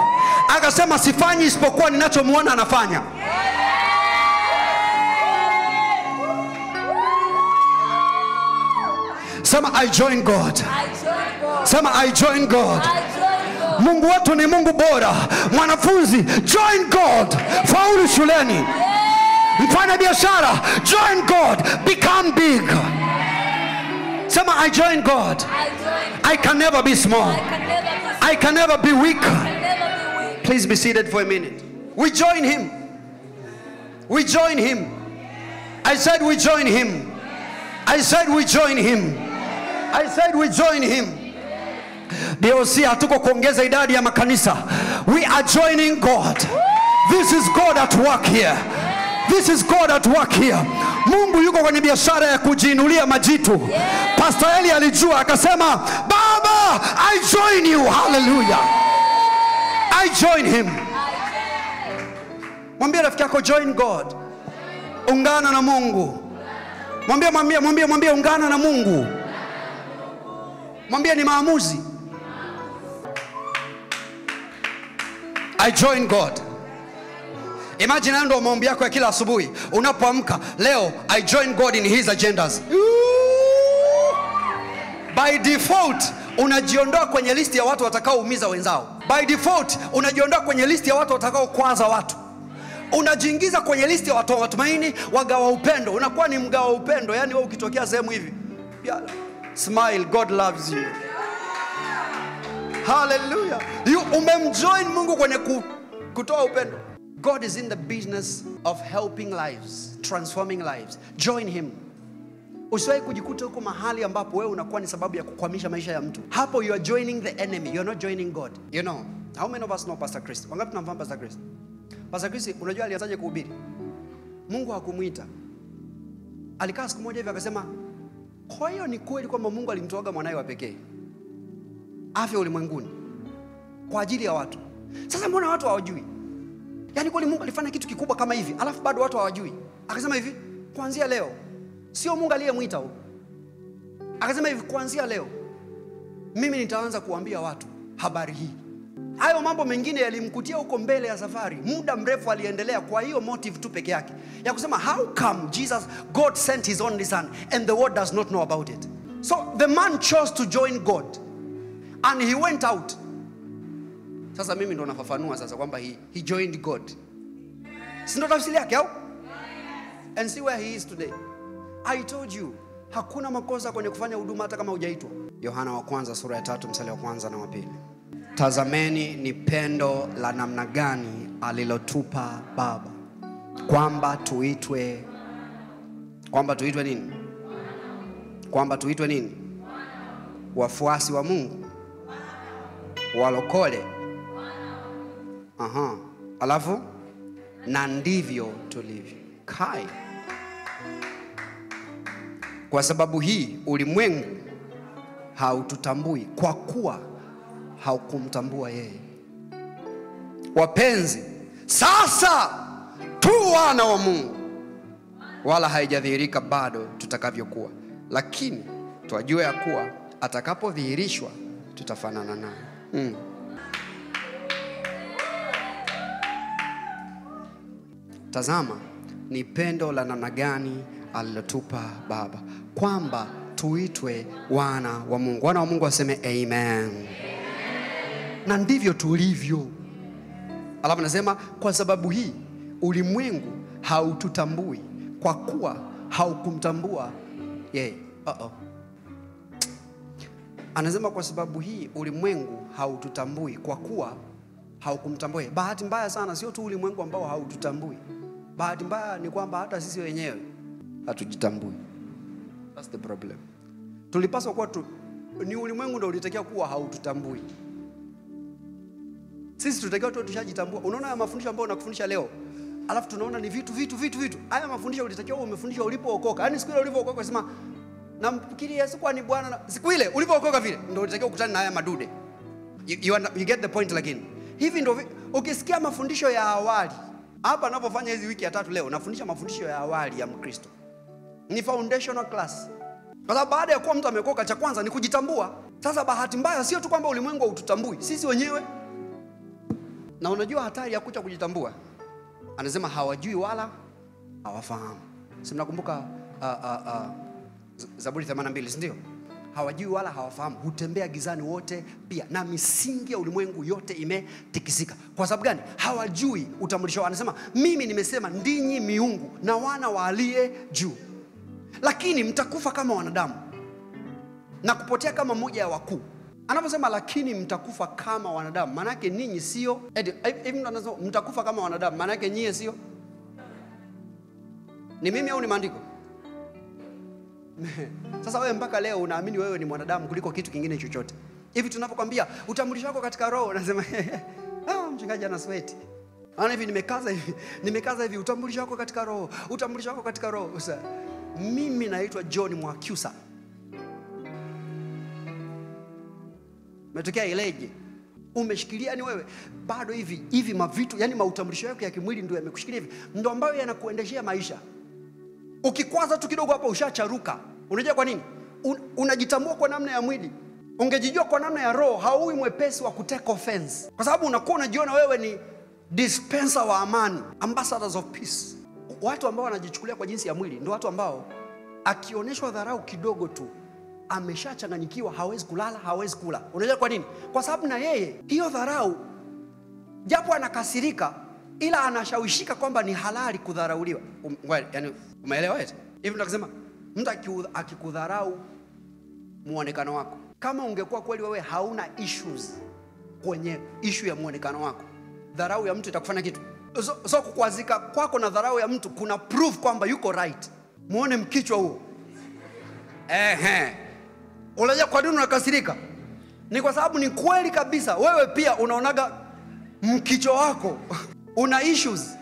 Akasema, sifanyi isipokuwa ninachomuona anafanya. Sema, I join God. I join God. Sema, I join God. I join God. Mungu wetu ni Mungu bora. Mwanafunzi, join God. Faulu shuleni. Mfanya biashara, join God. Become big. Sema, I join God. I join. I can never be small. I can never be weak. Please be seated for a minute. We join him. We join him. I said we join him. I said we join him. I said we join him. DOC hatuko kuongeza idadi ya makanisa. We are joining God. This is God at work here. This is God at work here. Mungu yuko kwenye biashara ya kujiinulia majitu. Pastor Eli alijua akasema, Baba, I join you. Hallelujah. I join him. Mwambie rafiki yako, join God. Ungana na Mungu. Mwambie ungana na Mungu. Mwambie ni maamuzi. I join God. Imagine ndio maombi yako ya kila asubuhi unapoamka. Leo I join God in his agendas. By default unajiondoa kwenye listi ya watu watakaoumiza wenzao. By default unajiondoa kwenye listi ya watu watakaokwaza watu. Unajiingiza kwenye listi ya watu wa matumaini, wagawa upendo. Unakuwa ni mgawa upendo. Yani wewe ukitokea sehemu hivi, smile, God loves you. Hallelujah. You umemjoin Mungu kwenye kutoa upendo. God is in the business of helping lives, transforming lives. Join him. Usiwahi kujikuta huko mahali ambapo wewe unakuwa ni sababu ya kukwamisha maisha ya mtu. Hapo you are joining the enemy. You are not joining God. You know, how many of us know Pastor Chris? Wangapi tunamfahamu Pastor Chris? Pastor Chris, unajua alianzaje kuhubiri? Mungu hakumuita. Alikaa siku moja hivi akasema, kwa hiyo ni kweli kwamba Mungu alimtoaga mwanae wa pekee afya ulimwenguni kwa ajili ya watu. Sasa mbona watu hawajui? Yaani kweli Mungu alifanya kitu kikubwa kama hivi, alafu bado watu hawajui. Akasema hivi, kuanzia leo sio Mungu aliyemwita huyo. Akasema hivi, kuanzia leo mimi nitaanza kuambia watu habari hii. Hayo mambo mengine yalimkutia huko mbele ya safari. Muda mrefu aliendelea kwa hiyo motive tu peke yake ya kusema, how come God sent his only son and the world does not know about it. So the man chose to join God and he went out. Sasa mimi ndo nafafanua sasa kwamba he joined God. Si ndo tafsiri yake au? And see where he is today. I told you, Hakuna makosa kwenye kufanya huduma hata kama hujaitwa. Yohana wa kwanza sura ya 3 mstari wa 1 na wa 2. Tazameni ni pendo la namna gani alilotupa Baba, kwamba tuitwe nini? Kwamba tuitwe nini? Wafuasi wa Mungu, walokole. Alafu na ndivyo tulivyo. Kai. Kwa sababu hii ulimwengu haututambui kwa kuwa haukumtambua yeye. Wapenzi, sasa tu wana wa Mungu, wala haijadhihirika bado tutakavyokuwa, lakini twajua ya kuwa atakapodhihirishwa tutafanana naye. Tazama ni pendo la namna gani alilotupa Baba, kwamba tuitwe wana wa Mungu. Wana wa Mungu waseme amen. Na ndivyo tulivyo. Alafu nasema kwa sababu hii ulimwengu haututambui kwa kuwa haukumtambua yeye. Anasema kwa sababu hii ulimwengu haututambui kwa kuwa haukumtambua. Bahati mbaya sana, sio tu ulimwengu ambao haututambui. Bahati mbaya ni kwamba hata sisi wenyewe hatujitambui. That's the problem. Tulipaswa kuwa ni ulimwengu ndio ulitakiwa kuwa haututambui. Sisi tutakiwa tu tushajitambua. Unaona haya mafundisho ambayo nakufundisha leo, alafu tunaona ni vitu. Haya mafundisho ulitakiwa umefundisha ulipookoka. Yaani siku ile ulipookoka unasema namfikiri Yesu kwa ni Bwana. Siku ile ulipookoka vile ndio ulitakiwa ukutane na haya madude. You get the point. Lakini hivi ndio ukisikia mafundisho ya awali, hapa ninapofanya hizi wiki ya 3 leo nafundisha mafundisho ya awali ya Mkristo. Ni foundational class. Kwa sababu baada ya kuwa mtu ameokoka, cha kwanza ni kujitambua. Sasa bahati mbaya sio tu kwamba ulimwengu haututambui, sisi wenyewe. Na unajua hatari ya kucha kujitambua? Anasema hawajui wala hawafahamu. Si mnakumbuka Zaburi 82, ndio? Hawajui wala hawafahamu, hutembea gizani wote pia, na misingi ya ulimwengu yote imetikisika. Kwa sababu gani? Hawajui utambulisho. Anasema mimi nimesema ndinyi miungu na wana wa aliye juu, lakini mtakufa kama wanadamu na kupotea kama mmoja ya wakuu. Anaposema lakini mtakufa kama wanadamu, maana yake ninyi sio. Hivi anasema mtakufa kama wanadamu, maana yake nyie sio. Ni mimi au ni maandiko? Sasa wewe mpaka leo unaamini wewe ni mwanadamu kuliko kitu kingine chochote. Hivi tunapokuambia utambulisho wako katika roho, unasema mchungaji ana sweat. Ana hivi nimekaza hivi utambulisho wako katika roho, utambulisho wako katika roho. Sasa mimi naitwa John Mwakyusa. Umetokea Ileje. Umeshikilia ni wewe bado hivi mavitu, yani mautambulisho yako ya kimwili ndio yamekushikilia hivi, ndio ambayo yanakuendeshea maisha. Ukikwaza tu kidogo hapa ushacharuka. Unajua kwa nini? Unajitambua kwa namna ya mwili. Ungejijua kwa namna ya roho, hauwi mwepesi wa kutake offense. Kwa sababu unakuwa unajiona wewe ni dispenser wa amani, ambassadors of peace. Watu ambao wanajichukulia kwa jinsi ya mwili ndio watu ambao akionyeshwa dharau kidogo tu ameshachanganyikiwa, hawezi kulala, hawezi kula. Unajua kwa nini? Kwa sababu na yeye hiyo dharau, japo anakasirika, ila anashawishika kwamba ni halali kudharauliwa. Yaani umeelewa eti? Hivi tunasema mtu akikudharau muonekano wako, kama ungekuwa kweli wewe hauna issues kwenye issue ya muonekano wako, dharau ya mtu itakufanya kitu. So kukwazika kwako na dharau ya mtu kuna proof kwamba yuko right. Muone mkichwa huo. Unajua kwa nini unakasirika? Ni kwa sababu ni kweli kabisa wewe pia unaonaga mkichwa wako una issues.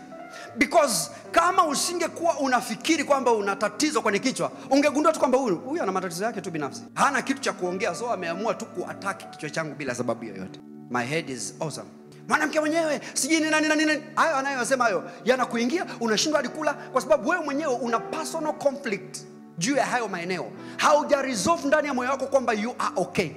Because kama usingekuwa unafikiri kwamba una tatizo kwenye kichwa, ungegundua tu kwamba huyu ana matatizo yake tu binafsi. Hana kitu cha kuongea, so ameamua tu kuattack kichwa changu bila sababu yoyote. My head is awesome. Mwanamke mwenyewe sijui nini. Hayo anayosema hayo yanakuingia, unashindwa hadi kula kwa sababu wewe mwenyewe una personal conflict juu ya hayo maeneo. Hauja resolve ndani ya moyo wako kwamba you are okay.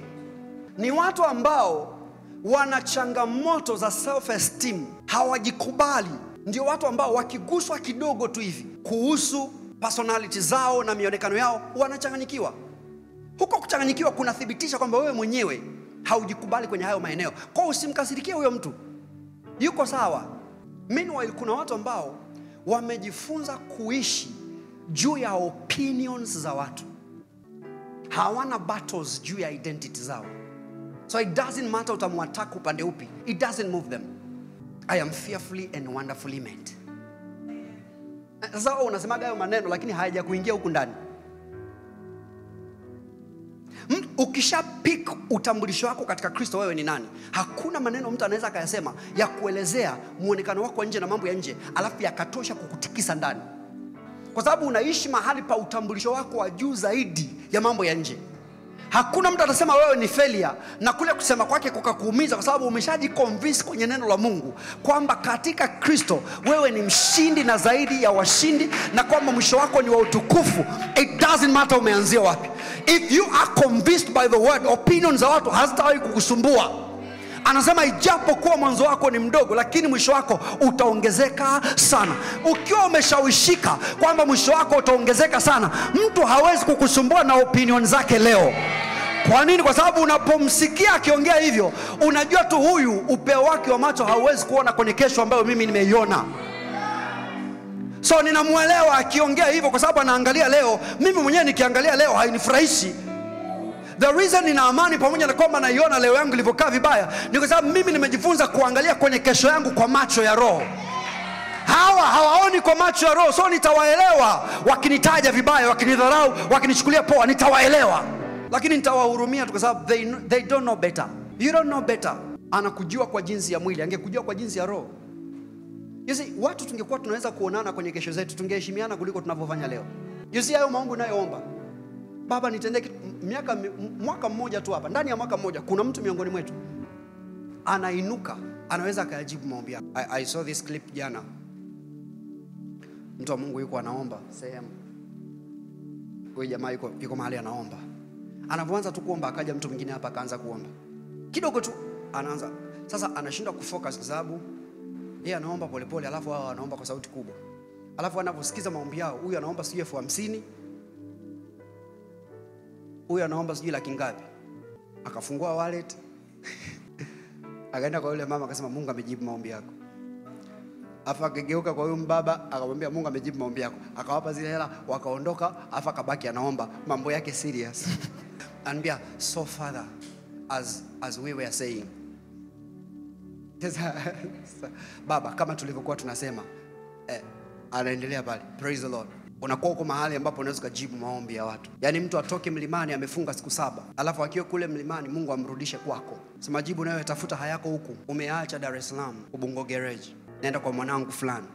Ni watu ambao wana changamoto za self esteem, hawajikubali. Ndio watu ambao wakiguswa kidogo tu hivi kuhusu personality zao na mionekano yao wanachanganyikiwa. Huko kuchanganyikiwa kunathibitisha kwamba wewe mwenyewe haujikubali kwenye hayo maeneo. Kwa usimkasirikie huyo mtu, yuko sawa. Meanwhile kuna watu ambao wamejifunza kuishi juu ya opinions za watu. hawana battles juu ya identity zao. So it doesn't matter utamwataka upande upi. It doesn't move them. I am fearfully and wonderfully made. Sasa unasemaga hayo maneno lakini hayaja kuingia huku ndani. Ukisha pick utambulisho wako katika Kristo wewe ni nani, hakuna maneno mtu anaweza akayasema ya kuelezea muonekano wako nje na mambo ya nje alafu yakatosha kukutikisa ndani. Kwa sababu unaishi mahali pa utambulisho wako wa juu zaidi ya mambo ya nje. Hakuna mtu atasema wewe ni failure na kule kusema kwake kukakuumiza, kwa sababu umeshajiconvince kwenye neno la Mungu kwamba katika Kristo wewe ni mshindi na zaidi ya washindi, na kwamba mwisho wako ni wa utukufu. It doesn't matter umeanzia wapi. If you are convinced by the word, opinions za watu hazitawahi kukusumbua. Anasema ijapokuwa mwanzo wako ni mdogo, lakini mwisho wako utaongezeka sana. Ukiwa umeshawishika kwamba mwisho wako utaongezeka sana, mtu hawezi kukusumbua na opinion zake leo. Kwa nini? Kwa sababu unapomsikia akiongea hivyo, unajua tu huyu upeo wake wa macho hauwezi kuona kwenye kesho ambayo mimi nimeiona. So ninamuelewa akiongea hivyo kwa sababu anaangalia leo. Mimi mwenyewe nikiangalia leo hainifurahishi. The reason nina amani pamoja na kwamba naiona leo yangu ilivyokaa vibaya ni kwa sababu mimi nimejifunza kuangalia kwenye kesho yangu kwa macho ya roho. Hawa hawaoni kwa macho ya roho, so nitawaelewa wakinitaja vibaya, wakinidharau, wakinichukulia poa, nitawaelewa. Lakini nitawahurumia tu kwa sababu they don't know better. You don't know better. Anakujua kwa jinsi ya mwili, angekujua kwa jinsi ya roho. You see, watu tungekuwa tunaweza kuonana kwenye kesho zetu, tungeheshimiana kuliko tunavyofanya leo. You see, hayo maombi unayoomba, Baba nitendee mwaka mmoja tu hapa, ndani ya mwaka mmoja kuna mtu miongoni mwetu anainuka, anaweza akayajibu maombi yako. I saw this clip jana. Mtu wa Mungu yuko anaomba sehemu. Huyu jamaa yuko mahali anaomba. Anapoanza tu kuomba akaja mtu mwingine hapa akaanza kuomba. Kidogo tu anaanza. Sasa anashindwa kufocus kwa sababu yeye anaomba polepole, alafu wao wanaomba kwa sauti kubwa. Alafu anaposikiza maombi yao, huyu anaomba sijui 50,000. Huyu anaomba sijui laki ngapi. Akafungua wallet. Akaenda kwa yule mama akasema Mungu amejibu maombi yako. Afa akageuka kwa huyo mbaba akamwambia Mungu amejibu maombi yako. Akawapa zile hela wakaondoka, afa akabaki anaomba mambo yake serious. Anambia so Father, as we were saying. Baba kama tulivyokuwa tunasema, anaendelea pale. Praise the Lord. Unakuwa uko mahali ambapo unaweza kujibu maombi ya watu. Yaani mtu atoke mlimani amefunga siku 7, alafu akiwa kule mlimani Mungu amrudishe kwako. Sema jibu nayo tafuta hayako huku. Umeacha Dar es Salaam, Ubungo garage. Nenda kwa mwanangu fulani.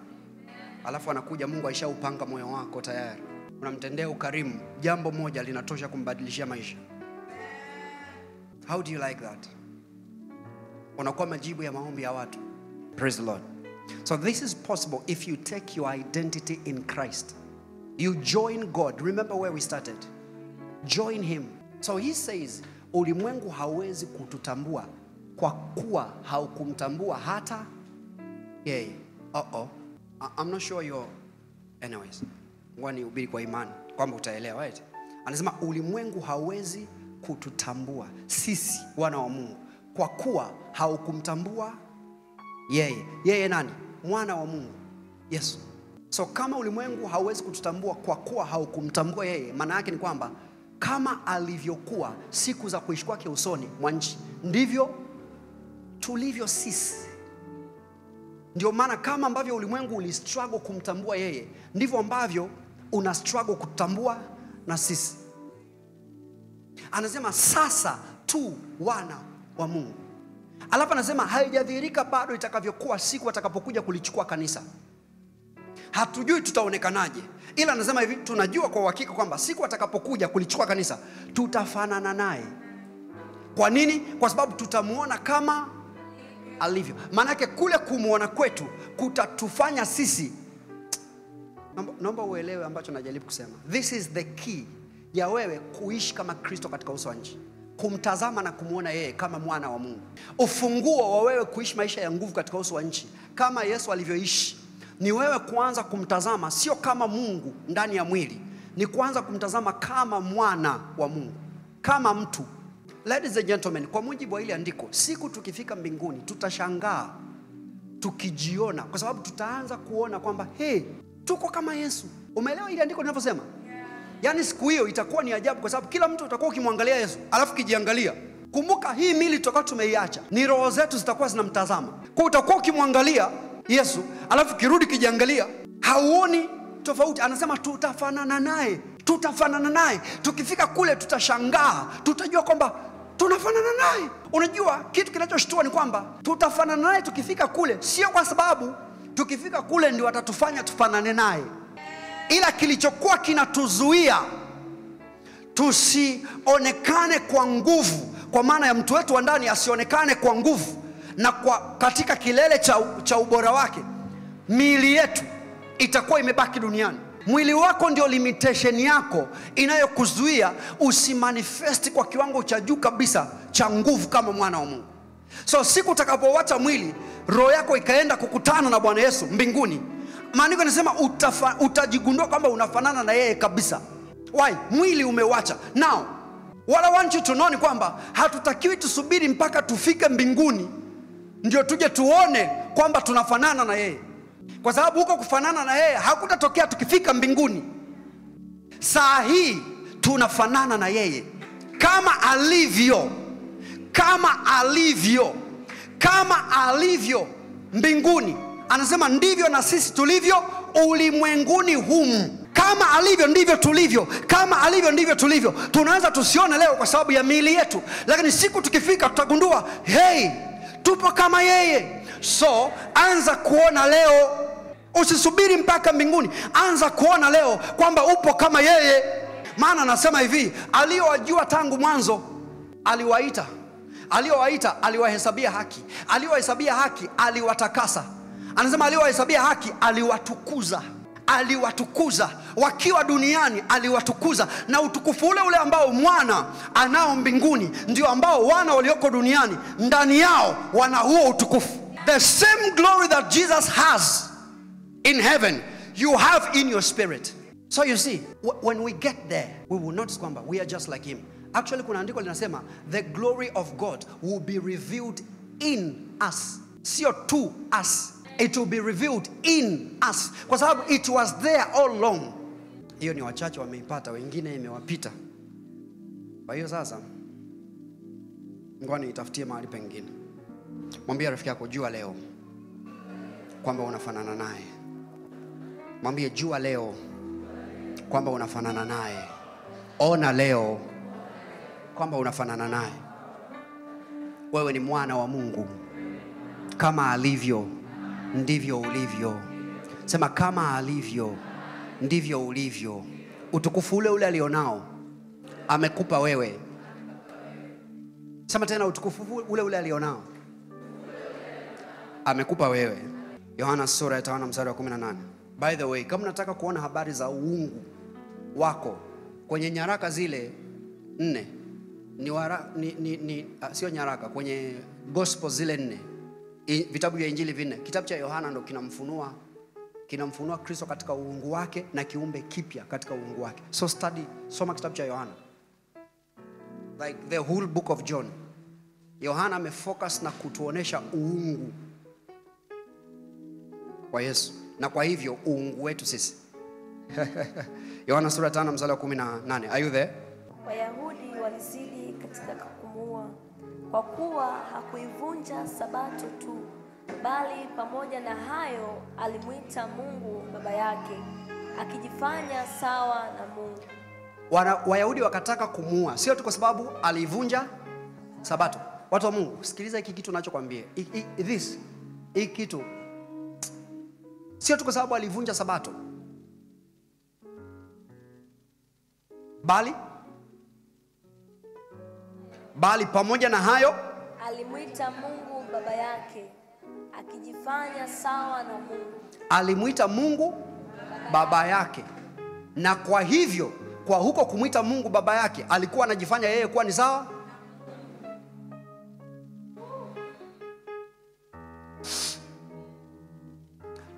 Alafu anakuja Mungu aishaupanga moyo wako tayari. Unamtendea ukarimu, jambo moja linatosha kumbadilishia maisha. How do you like that? Unakuwa majibu ya maombi ya watu. Praise the Lord. So this is possible if you take your identity in Christ. You join God. Remember where we started. Join him. So he says, ulimwengu hawezi kututambua kwa kuwa haukumtambua hata yeye. I'm not sure you're... Anyways, ngwani ubiri kwa imani kwamba utaelewa, right? Anasema ulimwengu hawezi kututambua sisi wana wa Mungu kwa kuwa haukumtambua yeye. Yeye nani? Mwana wa Mungu, Yesu. So kama ulimwengu hauwezi kututambua kwa kuwa haukumtambua yeye, maana yake ni kwamba kama alivyokuwa siku za kuishi kwake usoni mwa nchi, ndivyo tulivyo sisi. Ndio maana kama ambavyo ulimwengu ulistruggle kumtambua yeye, ndivyo ambavyo una struggle kutambua na sisi. Anasema sasa tu wana wa Mungu. Alafu anasema haijadhihirika bado itakavyokuwa siku atakapokuja kulichukua kanisa. Hatujui tutaonekanaje, ila anasema hivi, tunajua kwa uhakika kwamba siku atakapokuja kulichukua kanisa tutafanana naye. Kwa nini? Kwa sababu tutamuona kama alivyo. Maana yake kule kumuona kwetu kutatufanya sisi. Naomba uelewe ambacho najaribu kusema. This is the key ya wewe kuishi kama Kristo katika uso wa nchi. Kumtazama na kumuona yeye kama mwana wa Mungu. Ufunguo wa wewe kuishi maisha ya nguvu katika uso wa nchi kama Yesu alivyoishi ni wewe kuanza kumtazama sio kama Mungu ndani ya mwili, ni kuanza kumtazama kama mwana wa Mungu, kama mtu. Ladies and gentlemen, kwa mujibu wa ile andiko, siku tukifika mbinguni tutashangaa tukijiona, kwa sababu tutaanza kuona kwamba tuko kama Yesu. Umeelewa ile andiko linavyosema? Yaani siku hiyo itakuwa ni ajabu, kwa sababu kila mtu utakuwa ukimwangalia Yesu alafu kijiangalia. Kumbuka hii mili tutakuwa tumeiacha, ni roho zetu zitakuwa zinamtazama. Kwa utakuwa ukimwangalia Yesu alafu kirudi kijiangalia, hauoni tofauti. Anasema tutafanana naye, tutafanana naye. Tukifika kule tutashangaa, tutajua kwamba tunafanana naye. Unajua kitu kinachoshtua ni kwamba tutafanana naye tukifika kule, sio kwa sababu tukifika kule ndio watatufanya tufanane naye, ila kilichokuwa kinatuzuia tusionekane kwa nguvu, kwa maana ya mtu wetu wa ndani asionekane kwa nguvu na katika kilele cha ubora wake, miili yetu itakuwa imebaki duniani. Mwili wako ndio limitation yako inayokuzuia usimanifesti kwa kiwango cha juu kabisa cha nguvu kama mwana wa Mungu. So siku utakapowacha mwili, roho yako ikaenda kukutana na Bwana Yesu mbinguni, maandiko yanasema utajigundua kwamba unafanana na yeye kabisa. Why? Mwili umewacha. Now, what I want you to know ni kwamba hatutakiwi tusubiri mpaka tufike mbinguni ndio tuje tuone kwamba tunafanana na yeye, kwa sababu huko kufanana na yeye hakutatokea tukifika mbinguni. Saa hii tunafanana na yeye kama alivyo, kama alivyo mbinguni. Anasema ndivyo na sisi tulivyo ulimwenguni humu. Kama alivyo ndivyo tulivyo, kama alivyo ndivyo tulivyo. Tunaweza tusione leo kwa sababu ya miili yetu, lakini siku tukifika tutagundua, hey, tupo kama yeye. So anza kuona leo, usisubiri mpaka mbinguni. Anza kuona leo kwamba upo kama yeye. Maana anasema hivi, aliyowajua tangu mwanzo aliwaita, aliwahesabia haki, aliwahesabia haki aliwatakasa. Anasema aliwahesabia haki aliwatukuza wakiwa duniani, aliwatukuza. Na utukufu ule ambao mwana anao mbinguni ndio ambao wana walioko duniani ndani yao wana huo utukufu. The same glory that Jesus has in heaven, you have in your spirit. So you see, when we get there, we will notice kwamba we are just like him. Actually kuna andiko linasema the glory of God will be revealed in us, sio to us. It will be revealed in us, kwa sababu it was there all along. Hiyo ni wachache wameipata, wengine imewapita. Kwa hiyo sasa ngoja nitafutie mahali pengine. Mwambie rafiki yako, jua leo kwamba unafanana naye. Mwambie jua leo kwamba unafanana naye. Ona leo kwamba unafanana naye. Wewe ni mwana wa Mungu. Kama alivyo ndivyo ulivyo. Sema kama alivyo ndivyo ulivyo. Utukufu ule alionao amekupa wewe. Sema tena, utukufu ule alionao amekupa wewe. Yohana sura ya 5 mstari wa 18. By the way, kama unataka kuona habari za uungu wako kwenye nyaraka zile 4, sio nyaraka, kwenye gospel zile 4, vitabu vya injili 4, kitabu cha Yohana ndo kinamfunua Kristo katika uungu wake na kiumbe kipya katika uungu wake. So soma kitabu cha Yohana, like the whole book of John. Yohana amefocus na kutuonesha uungu wa Yesu, na kwa hivyo uungu wetu sisi. Yohana sura 5 mstari wa 18. Are you there? Wayahudi walizidi katika kumuua, kwa kuwa hakuivunja sabato tu, bali pamoja na hayo alimuita Mungu baba yake, akijifanya sawa na Mungu. Wayahudi wakataka kumuua, sio tu kwa sababu alivunja sabato. Watu wa Mungu, sikiliza hiki kitu ninachokuambia. Hiki kitu sio tu kwa sababu alivunja sabato, bali pamoja na hayo alimuita Mungu baba yake, akijifanya sawa na Mungu. Alimuita Mungu baba yake, na kwa hivyo kwa huko kumuita Mungu baba yake alikuwa anajifanya yeye kuwa ni sawa.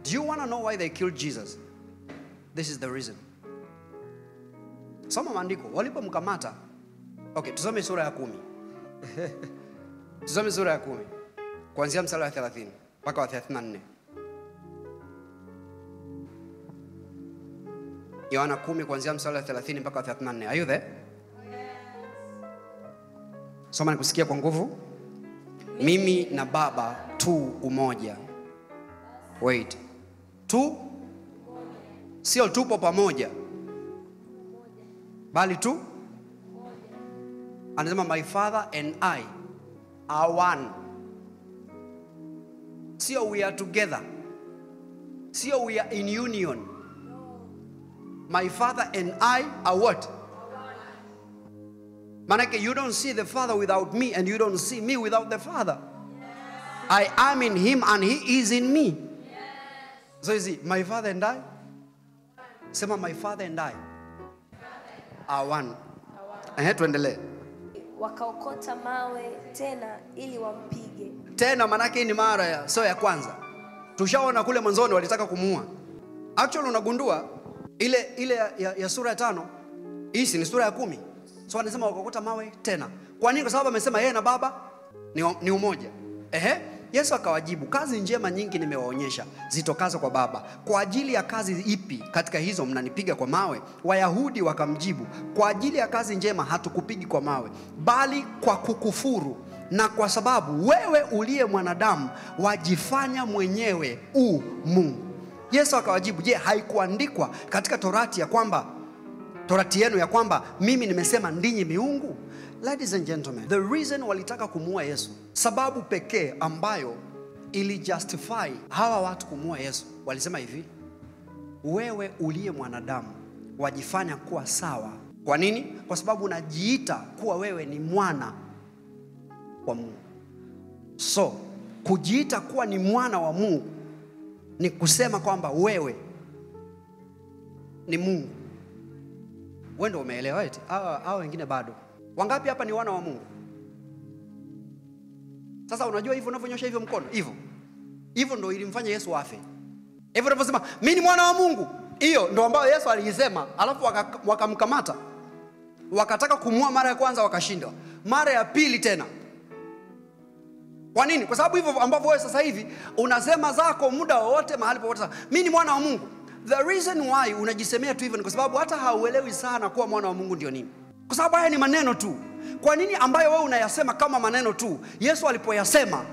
Do you want to know why they killed Jesus? This is the reason. Soma maandiko walipomkamata. Okay, tusome sura ya 10. Tusome sura ya 10 kuanzia mstari wa 30 mpaka wa 34. Yohana 10 kuanzia mstari wa 30 mpaka 34. Are you there? Soma nikusikia kwa nguvu. Mimi na Baba tu umoja. Wait. Tu? Sio tupo pamoja, bali tu anasema my Father and I are one. Sio we are together. Sio we are in union. My Father and I are what? Manake you don't see the Father without me, and you don't see me without the Father. I am in him and he is in me. So you see, my Father and I. Sema my Father and I are one. Tuendelee. Wakaokota mawe tena ili wampige. Tena manake ni mara ya sio ya kwanza. Tushaona kule mwanzoni walitaka kumuua. Actually unagundua ile ya sura ya 5. Hii ni sura ya 10. So anasema wakaokota mawe tena. Kwa nini? Kwa sababu amesema yeye na Baba ni umoja. Yesu akawajibu, kazi njema nyingi nimewaonyesha zitokazo kwa Baba. Kwa ajili ya kazi ipi katika hizo mnanipiga kwa mawe? Wayahudi wakamjibu, kwa ajili ya kazi njema hatukupigi kwa mawe, bali kwa kukufuru, na kwa sababu wewe uliye mwanadamu wajifanya mwenyewe Mungu. Yesu akawajibu, je, haikuandikwa katika Torati yenu ya kwamba mimi nimesema ndinyi miungu? Ladies and gentlemen, the reason walitaka kumuua Yesu, sababu pekee ambayo ili justify hawa watu kumuua Yesu, walisema hivi, wewe uliye mwanadamu wajifanya kuwa sawa. Kwa nini? Kwa sababu unajiita kuwa wewe ni mwana wa Mungu. So, kujiita kuwa ni mwana wa Mungu ni kusema kwamba wewe ni Mungu. Wewe ndio umeelewa eti? Hao wengine bado. Wangapi hapa ni wana wa Mungu? Sasa unajua hivyo unavyonyosha hivyo mkono, hivyo ndio ilimfanya Yesu afe. Hivyo unavyosema mimi ni mwana wa Mungu, hiyo ndio ambayo Yesu alisema, alafu wakamkamata. Wakataka kumuua mara ya kwanza wakashindwa. Mara ya pili tena. Kwa nini? Kwa sababu hivyo ambavyo wewe sasa hivi unasema zako muda wote mahali popote, mimi ni mwana wa Mungu. The reason why unajisemea tu hivyo ni kwa sababu hata hauelewi sana kuwa mwana wa Mungu ndio nini. Kwa sababu haya ni maneno tu. Kwa nini ambayo wewe unayasema kama maneno tu? Yesu alipoyasema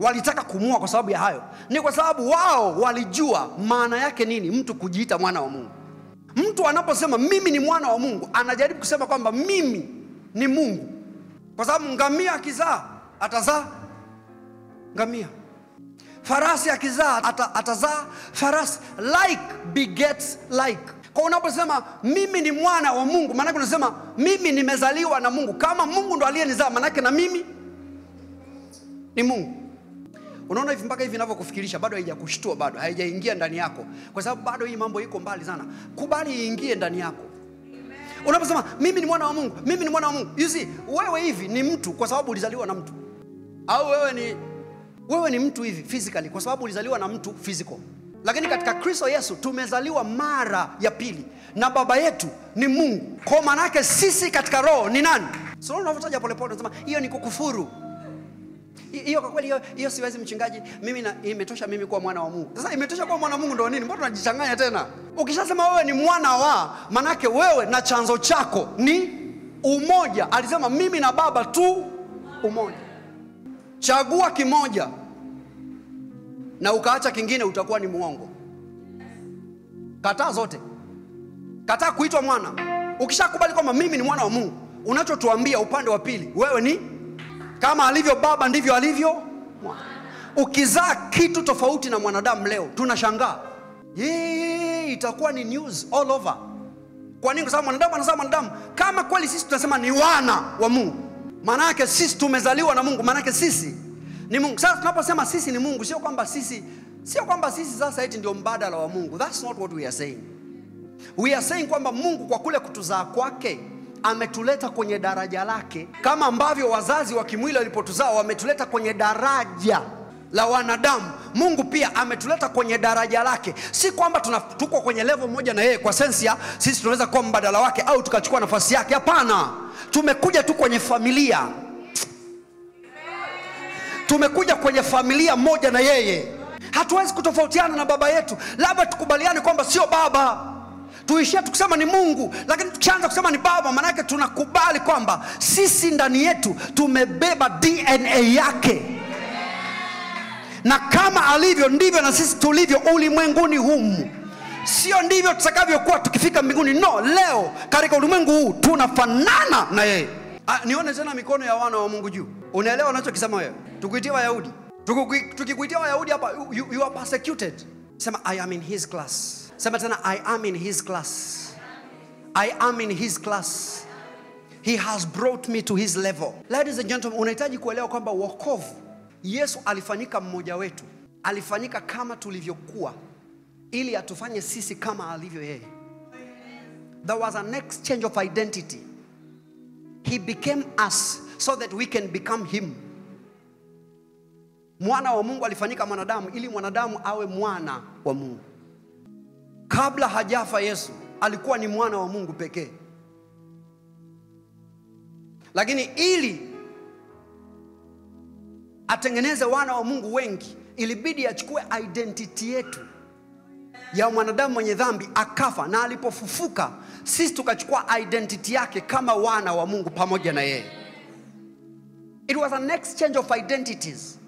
walitaka kumuua kwa sababu ya hayo. Ni kwa sababu wao walijua maana yake nini mtu kujiita mwana wa Mungu. Mtu anaposema mimi ni mwana wa Mungu, anajaribu kusema kwamba mimi ni Mungu. Kwa sababu ngamia akizaa atazaa ngamia. Farasi akizaa atazaa farasi. Like begets like. Kwa unaposema mimi ni mwana wa Mungu, maana yake unasema mimi nimezaliwa na Mungu. Kama Mungu ndo aliyenizaa, maana yake na mimi ni Mungu. Unaona hivi mpaka hivi ninavyokufikirisha bado haijakushtua, bado haijaingia ndani yako. Kwa sababu bado hii mambo iko mbali sana. Kubali iingie ndani yako. Unaposema mimi ni mwana wa Mungu, mimi ni mwana wa Mungu. You see, wewe hivi ni mtu kwa sababu ulizaliwa na mtu. Au wewe ni mtu hivi physically kwa sababu ulizaliwa na mtu physical. Lakini katika Kristo Yesu tumezaliwa mara ya pili na baba yetu ni Mungu. Kwa maana yake sisi katika roho ni nani? Sio unavotaja pole pole unasema hiyo ni kukufuru. Hiyo kwa kweli hiyo siwezi mchungaji, mimi imetosha mimi kuwa mwana wa Mungu. Sasa imetosha kuwa mwana wa Mungu ndio nini? Mbona unajichanganya tena? Ukishasema wewe ni mwana wa, maana yake wewe na chanzo chako ni umoja. Alisema mimi na baba tu umoja. Chagua kimoja na ukaacha kingine, utakuwa ni muongo. Kataa zote. Kataa kuitwa mwana. Ukishakubali kwamba mimi ni mwana wa Mungu, unachotuambia upande wa pili, wewe ni kama alivyo baba ndivyo alivyo mwana. Ukizaa kitu tofauti na mwanadamu leo, tunashangaa. Itakuwa ni news all over. Kwa nini? Kwa sababu mwanadamu anazaa mwanadamu. Kama kweli sisi tunasema ni wana wa Mungu, maana yake sisi tumezaliwa na Mungu, maana yake sisi ni Mungu. Sasa tunaposema sisi ni Mungu, sio kwamba sisi sasa eti ndio mbadala wa Mungu. That's not what we are saying. We are saying kwamba Mungu kwa kule kutuzaa kwake ametuleta kwenye daraja lake, kama ambavyo wazazi wa kimwili walipotuzaa wametuleta kwenye daraja la wanadamu. Mungu pia ametuleta kwenye daraja lake. Si kwamba tuko kwenye level moja na yeye kwa sensi ya sisi tunaweza kuwa mbadala wake au tukachukua nafasi yake. Hapana. Tumekuja tu kwenye familia. Tumekuja kwenye familia moja na yeye. Hatuwezi kutofautiana na baba yetu. Labda tukubaliane kwamba sio baba. tuishia tukisema ni Mungu, lakini tukianza kusema ni Baba, maana yake tunakubali kwamba sisi ndani yetu tumebeba DNA yake. Na kama alivyo ndivyo na sisi tulivyo ulimwenguni humu. Sio ndivyo tutakavyokuwa tukifika mbinguni. No, leo katika ulimwengu huu tunafanana na yeye. Nione tena mikono ya wana wa Mungu juu. Unaelewa unachokisema wewe? Tukuitia Wayahudi. Tukikuitia Wayahudi hapa, you are persecuted. Sema I am in his class. Sema tena I am in his class. I am in his class. He has brought me to his level. Ladies and gentlemen, unahitaji kuelewa kwamba wokovu, Yesu alifanyika mmoja wetu. Alifanyika kama tulivyokuwa, ili atufanye sisi kama alivyo yeye. There was an exchange of identity. He became us so that we can become him. Mwana wa Mungu alifanyika mwanadamu ili mwanadamu awe mwana wa Mungu. Kabla hajafa Yesu alikuwa ni mwana wa Mungu pekee. Lakini ili atengeneze wana wa Mungu wengi, ilibidi achukue identity yetu ya mwanadamu mwenye dhambi, akafa, na alipofufuka sisi tukachukua identity yake kama wana wa Mungu pamoja na yeye. It was an exchange of identities.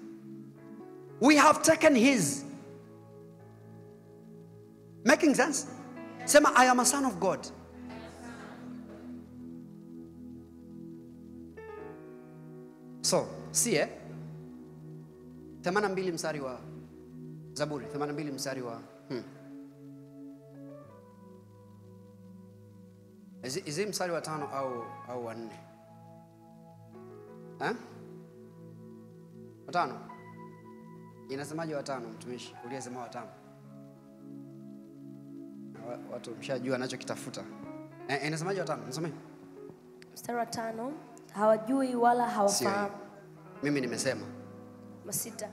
We have taken his. Making sense? Sema I am a son of God. So, see 82 mstari wa Zaburi, 82 mstari wa Is it mstari wa 5 au wa 4? Wa 5. Inasemaje wa 5 mtumishi? Uliyesema wa 5. Watu mshajua anachokitafuta. Inasemaje wa 5? Nisome. Mstari wa 5, hawajui wala hawafahamu. Mimi nimesema. 6.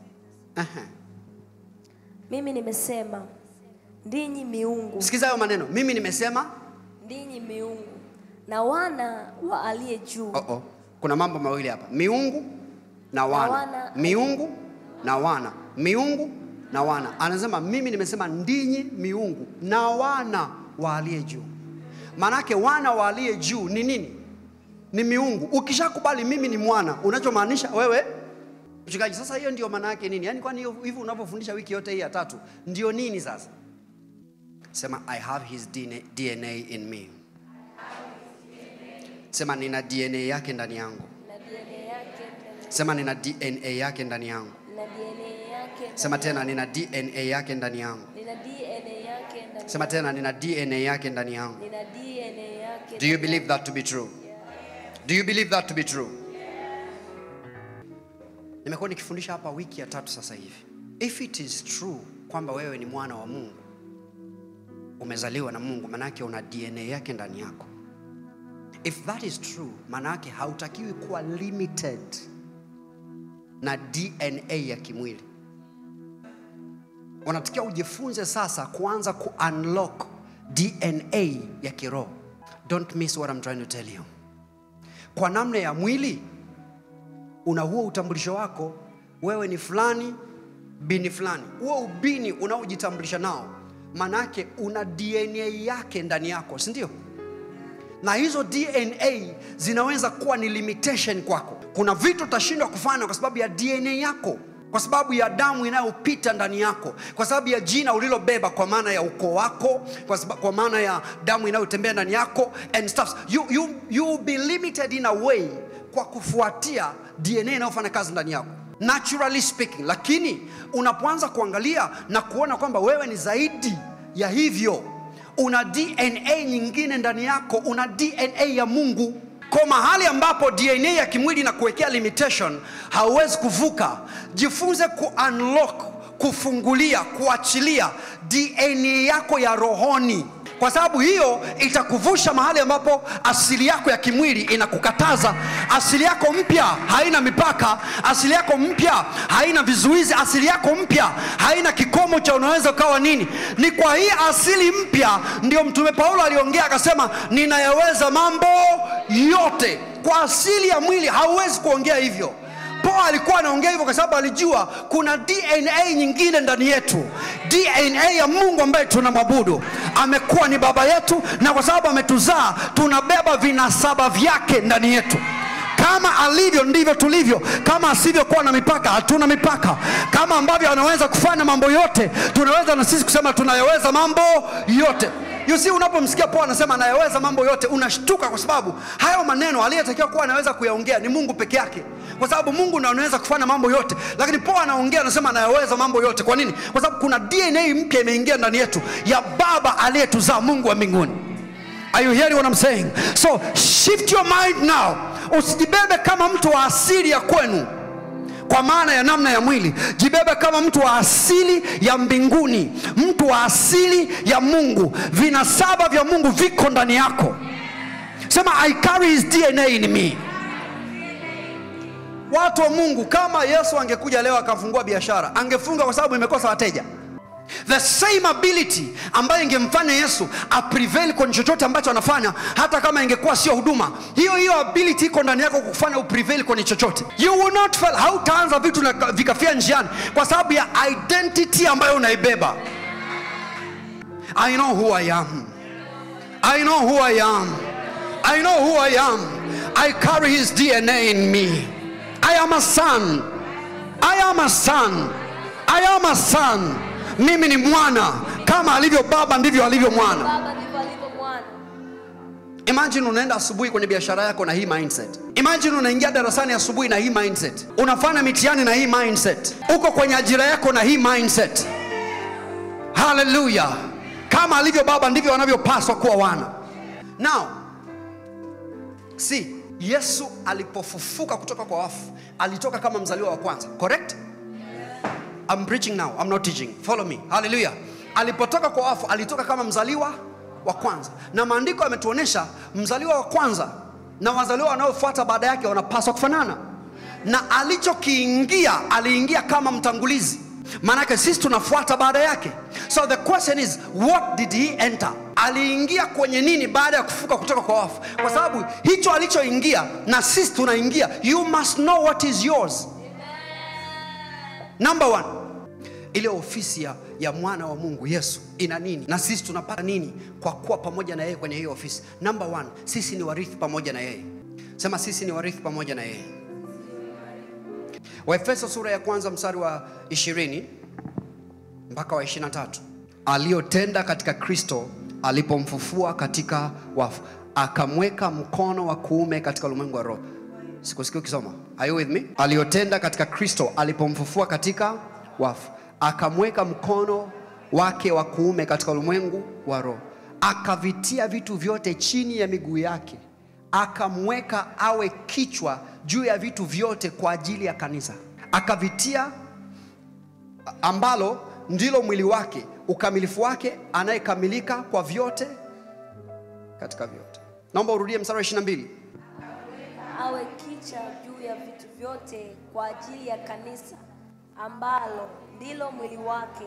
Mimi nimesema ndinyi miungu. Sikiza hayo maneno. Mimi nimesema ndinyi miungu na wana wa aliye juu. Kuna mambo mawili hapa. Miungu na wana. Miungu na wana. Miungu na wana. Anasema mimi nimesema ndinyi miungu na wana wa aliye juu. Manake wana wa aliye juu ni nini? Ni miungu. Ukishakubali mimi ni mwana, unachomaanisha wewe mchungaji, sasa hiyo ndio maana yake nini? Yaani kwani hivi unapofundisha wiki yote hii ya 3 ndio nini sasa? Sema I have his DNA in me. Sema nina DNA yake ndani yangu. Sema nina DNA yake ndani yangu. Sema tena nina DNA yake ndani yangu. Sema tena nina DNA yake ndani yangu. Do you believe that to be true? Do you believe that to be true? Nimekuwa nikifundisha hapa wiki ya 3 sasa hivi. If it is true kwamba wewe ni mwana wa Mungu, umezaliwa na Mungu, maana yake una DNA yake ndani yako. If that is true, maana yake hautakiwi kuwa limited na DNA ya kimwili. Unatakiwa ujifunze sasa kuanza ku-unlock DNA ya kiroho. Don't miss what I'm trying to tell you. Kwa namna ya mwili, una huo utambulisho wako, wewe ni fulani, bini fulani. Huo ubini unaojitambulisha nao, manake una DNA yake ndani yako, si ndio? Na hizo DNA zinaweza kuwa ni limitation kwako. Kuna vitu utashindwa kufanya kwa sababu ya DNA yako, kwa sababu ya damu inayopita ndani yako, kwa sababu ya jina ulilobeba, kwa maana ya ukoo wako, kwa maana ya damu inayotembea ndani yako and stuff. You be limited in a way kwa kufuatia DNA inayofanya kazi ndani yako, naturally speaking. Lakini unapoanza kuangalia na kuona kwamba wewe ni zaidi ya hivyo, una DNA nyingine ndani yako, una DNA ya Mungu. Kwa mahali ambapo DNA ya kimwili na kuwekea limitation, hauwezi kuvuka. Jifunze ku-unlock, kufungulia, kuachilia DNA yako ya rohoni, kwa sababu hiyo itakuvusha mahali ambapo asili yako ya kimwili inakukataza. Asili yako mpya haina mipaka, asili yako mpya haina vizuizi, asili yako mpya haina kikomo cha unaweza ukawa nini. Ni kwa hii asili mpya ndio Mtume Paulo aliongea akasema ninayaweza mambo yote. Kwa asili ya mwili hauwezi kuongea hivyo. Paulo alikuwa anaongea hivyo kwa sababu alijua kuna DNA nyingine ndani yetu, DNA ya Mungu ambaye tunamwabudu, amekuwa ni baba yetu, na kwa sababu ametuzaa tunabeba vinasaba vyake ndani yetu. Kama alivyo ndivyo tulivyo. Kama asivyokuwa na mipaka, hatuna mipaka. Kama ambavyo anaweza kufanya mambo yote, tunaweza na sisi kusema tunayaweza mambo yote. You see, unapomsikia Paulo anasema anayaweza mambo yote, unashtuka kwa sababu hayo maneno aliyetakiwa kuwa anaweza kuyaongea ni Mungu peke yake. Kwa sababu Mungu ndiye anaweza kufanya mambo yote. Lakini Paulo anaongea anasema anayaweza mambo yote. Kwa nini? Kwa sababu kuna DNA mpya imeingia ndani yetu ya baba aliyetuzaa, Mungu wa mbinguni. Are you hearing what I'm saying? So shift your mind now. Usijibebe kama mtu wa asili ya kwenu kwa maana ya namna ya mwili. Jibebe kama mtu wa asili ya mbinguni, mtu wa asili ya Mungu. Vinasaba vya Mungu viko ndani yako. Sema, I carry his DNA in me. Watu wa Mungu, kama Yesu angekuja leo akafungua biashara, angefunga kwa sababu imekosa wateja. The same ability ambayo ingemfanya Yesu aprevail kwenye chochote ambacho anafanya, hata kama ingekuwa sio huduma, hiyo ability iko ndani yako kukufanya uprevail kwenye chochote. You will not fail. Hautaanza vitu na vikafia njiani kwa sababu ya identity ambayo unaibeba. I know who I am. I know who I am. I know who I am. I carry his DNA in me. I am a son. I am a son. I am a son. Mimi ni mwana. Kama alivyo baba ndivyo alivyo mwana. Baba ndivyo alivyo mwana. Imagine unaenda asubuhi kwenye biashara yako na hii mindset. Imagine unaingia darasani asubuhi na hii mindset. Unafanya mitihani na hii mindset. Uko kwenye ajira yako na hii mindset. Hallelujah. Kama alivyo baba ndivyo wanavyopaswa kuwa wana. Now, see, Yesu alipofufuka kutoka kwa wafu, alitoka kama mzaliwa wa kwanza. Correct? I'm preaching now, I'm not teaching. Follow me. Hallelujah. Alipotoka kwa wafu, alitoka kama mzaliwa wa kwanza. Na maandiko yametuonesha mzaliwa wa kwanza na wazaliwa wanaofuata baada yake wanapaswa kufanana. Na alichokiingia, aliingia kama mtangulizi. Maana yake sisi tunafuata baada yake. So the question is, what did he enter? Aliingia kwenye nini baada ya kufuka kutoka kwa wafu? Kwa sababu hicho alichoingia na sisi tunaingia. You must know what is yours. Number one, ile ofisi ya mwana wa Mungu Yesu ina nini? Na sisi tunapata nini kwa kuwa pamoja na yeye kwenye hiyo ofisi? Number one, sisi ni warithi pamoja na yeye. Sema, sisi ni warithi pamoja na yeye. Waefeso sura ya kwanza mstari wa 20 mpaka wa 23. Aliyotenda katika Kristo alipomfufua katika wafu, akamweka mkono wa kuume katika ulimwengu wa roho. Sikusikia ukisoma. Are you with me? Aliyotenda katika Kristo alipomfufua katika wafu, akamweka mkono wake wa kuume katika ulimwengu wa roho, akavitia vitu vyote chini ya miguu yake, akamweka awe kichwa juu ya vitu vyote kwa ajili ya kanisa. Akavitia, ambalo ndilo mwili wake, ukamilifu wake, anayekamilika kwa vyote katika vyote. Naomba urudie mstari wa 22. Awe kichwa juu ya vitu vyote kwa ajili ya kanisa, ambalo ndilo mwili wake,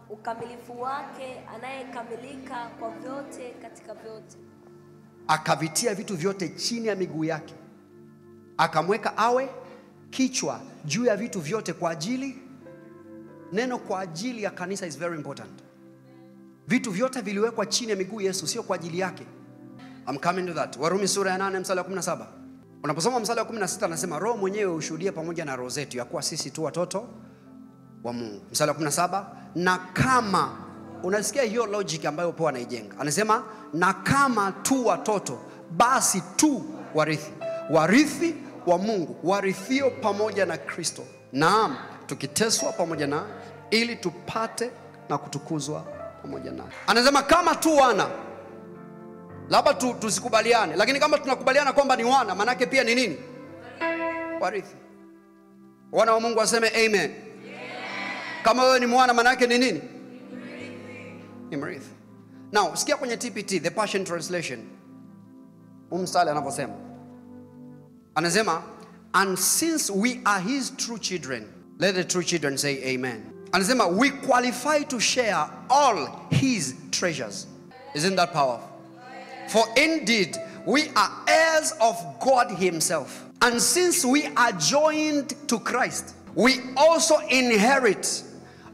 ukamilifu wake, anayekamilika kwa vyote katika vyote. Akavitia vitu vyote chini ya miguu yake, akamweka awe kichwa juu ya vitu vyote kwa ajili. Neno kwa ajili ya kanisa is very important. Vitu vyote viliwekwa chini ya miguu Yesu, sio kwa ajili yake. I'm coming to that. Warumi sura ya 8 mstari wa 17. Unaposoma mstari wa 16 anasema Roho mwenyewe ushuhudia pamoja na roho zetu ya kuwa sisi tu watoto wa Mungu. Mstari wa 17, na kama, unasikia hiyo logic ambayo Paulo anaijenga. Anasema na kama tu watoto, basi tu warithi. Warithi wa Mungu, warithio pamoja na Kristo. Naam, tukiteswa pamoja na, ili tupate na kutukuzwa pamoja naye. Anasema kama tu wana. Labda tusikubaliane, lakini kama tunakubaliana kwamba ni wana, maana yake pia ni nini? Warithi. Wana wa Mungu waseme amen. Yeah. Kama wewe ni mwana, maana yake ni nini? Ni mrithi. Now, sikia kwenye TPT, the Passion Translation. Mstari anaposema. Anasema, and since we are his true children, let the true children say amen. Anasema we qualify to share all his treasures. Isn't that powerful? For indeed, we are heirs of God himself. And since we are joined to Christ, we also inherit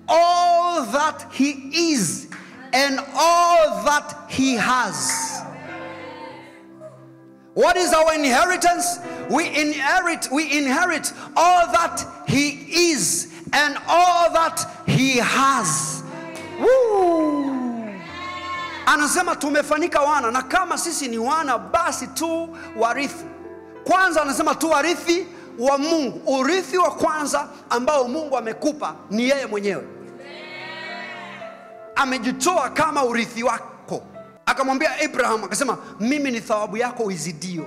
all that he is, and all that he has. What is our inheritance? We inherit all that he is and all that he has. Woo! Anasema tumefanyika wana, na kama sisi ni wana basi tu warithi. Kwanza anasema tu warithi wa Mungu. Urithi wa kwanza ambao Mungu amekupa ni yeye mwenyewe. Amejitoa kama urithi wako. Akamwambia Abraham, akasema mimi ni thawabu yako uizidio.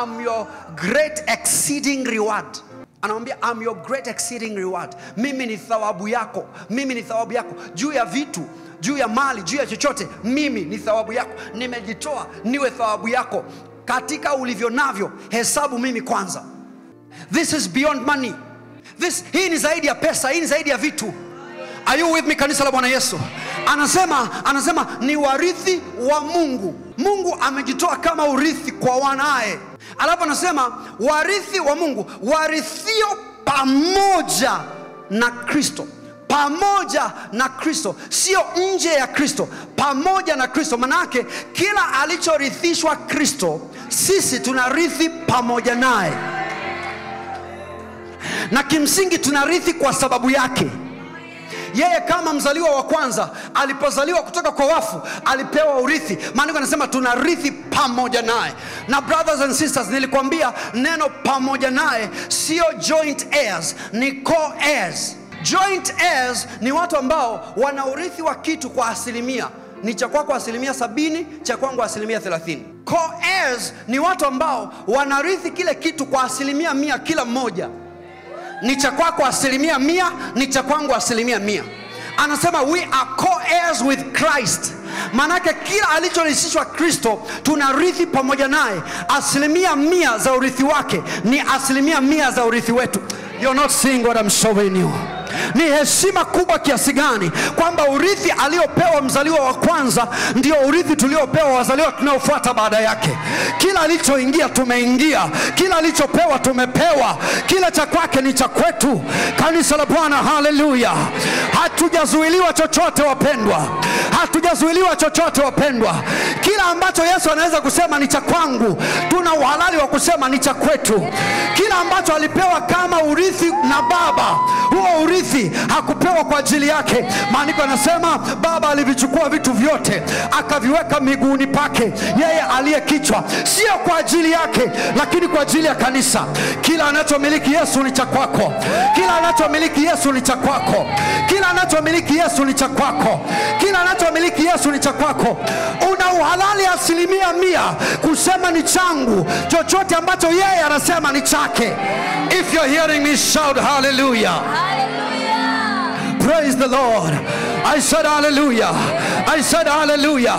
I'm your great exceeding reward. Anamwambia I'm your great exceeding reward. Mimi ni thawabu yako. Mimi ni thawabu yako. Juu ya vitu, juu ya mali, juu ya chochote, mimi ni thawabu yako. Nimejitoa niwe thawabu yako. Katika ulivyo navyo, hesabu mimi kwanza. This is beyond money. Hii ni zaidi ya pesa, hii ni zaidi ya vitu. Are you with me, kanisa la Bwana Yesu? Anasema ni warithi wa Mungu. Mungu amejitoa kama urithi kwa wanae. Alafu anasema warithi wa Mungu, warithio pamoja na Kristo. Pamoja na Kristo, sio nje ya Kristo, pamoja na Kristo. Manake kila alichorithishwa Kristo, sisi tunarithi pamoja naye. Na kimsingi tunarithi kwa sababu yake. Yeye kama mzaliwa wa kwanza, alipozaliwa kutoka kwa wafu, alipewa urithi. Maandiko yanasema tunarithi pamoja naye. Na brothers and sisters, nilikwambia neno pamoja naye sio joint heirs, ni co-heirs. Joint heirs ni watu ambao wana urithi wa kitu kwa asilimia. Ni cha kwako asilimia 70, cha kwangu asilimia 30. Co-heirs ni watu ambao wanarithi kile kitu kwa asilimia 100 kila mmoja. Ni cha kwako asilimia 100, ni cha kwangu asilimia 100. Anasema we are co-heirs with Christ. Manake kila alichorithishwa Kristo tunarithi pamoja naye. Asilimia 100 za urithi wake ni asilimia 100 za urithi wetu. You're not seeing what I'm showing you. Ni heshima kubwa kiasi gani kwamba urithi aliopewa mzaliwa wa kwanza ndio urithi tuliopewa wazaliwa tunaofuata baada yake. Kila alichoingia tumeingia, kila alichopewa tumepewa, kila cha kwake ni cha kwetu. Kanisa la Bwana, haleluya. Hatujazuiliwa chochote wapendwa. Hatujazuiliwa chochote wapendwa. Kila ambacho Yesu anaweza kusema ni cha kwangu, tuna uhalali wa kusema ni cha kwetu. Kila ambacho alipewa kama urithi na Baba, huo urithi hakupewa kwa ajili yake. Maandiko yanasema Baba alivichukua vitu vyote akaviweka miguuni pake, yeye aliye kichwa. Sio kwa ajili yake, lakini kwa ajili ya kanisa. Kila anachomiliki Yesu ni cha kwako. Kila anachomiliki Yesu ni cha kwako. Kila anachomiliki Yesu ni cha kwako. Kila anachomiliki Yesu ni cha kwako. Una uhalali asilimia 100 kusema ni changu chochote ambacho yeye anasema ni chake. If you're hearing me, shout hallelujah. Hallelujah. Praise the Lord. I said hallelujah. I said hallelujah.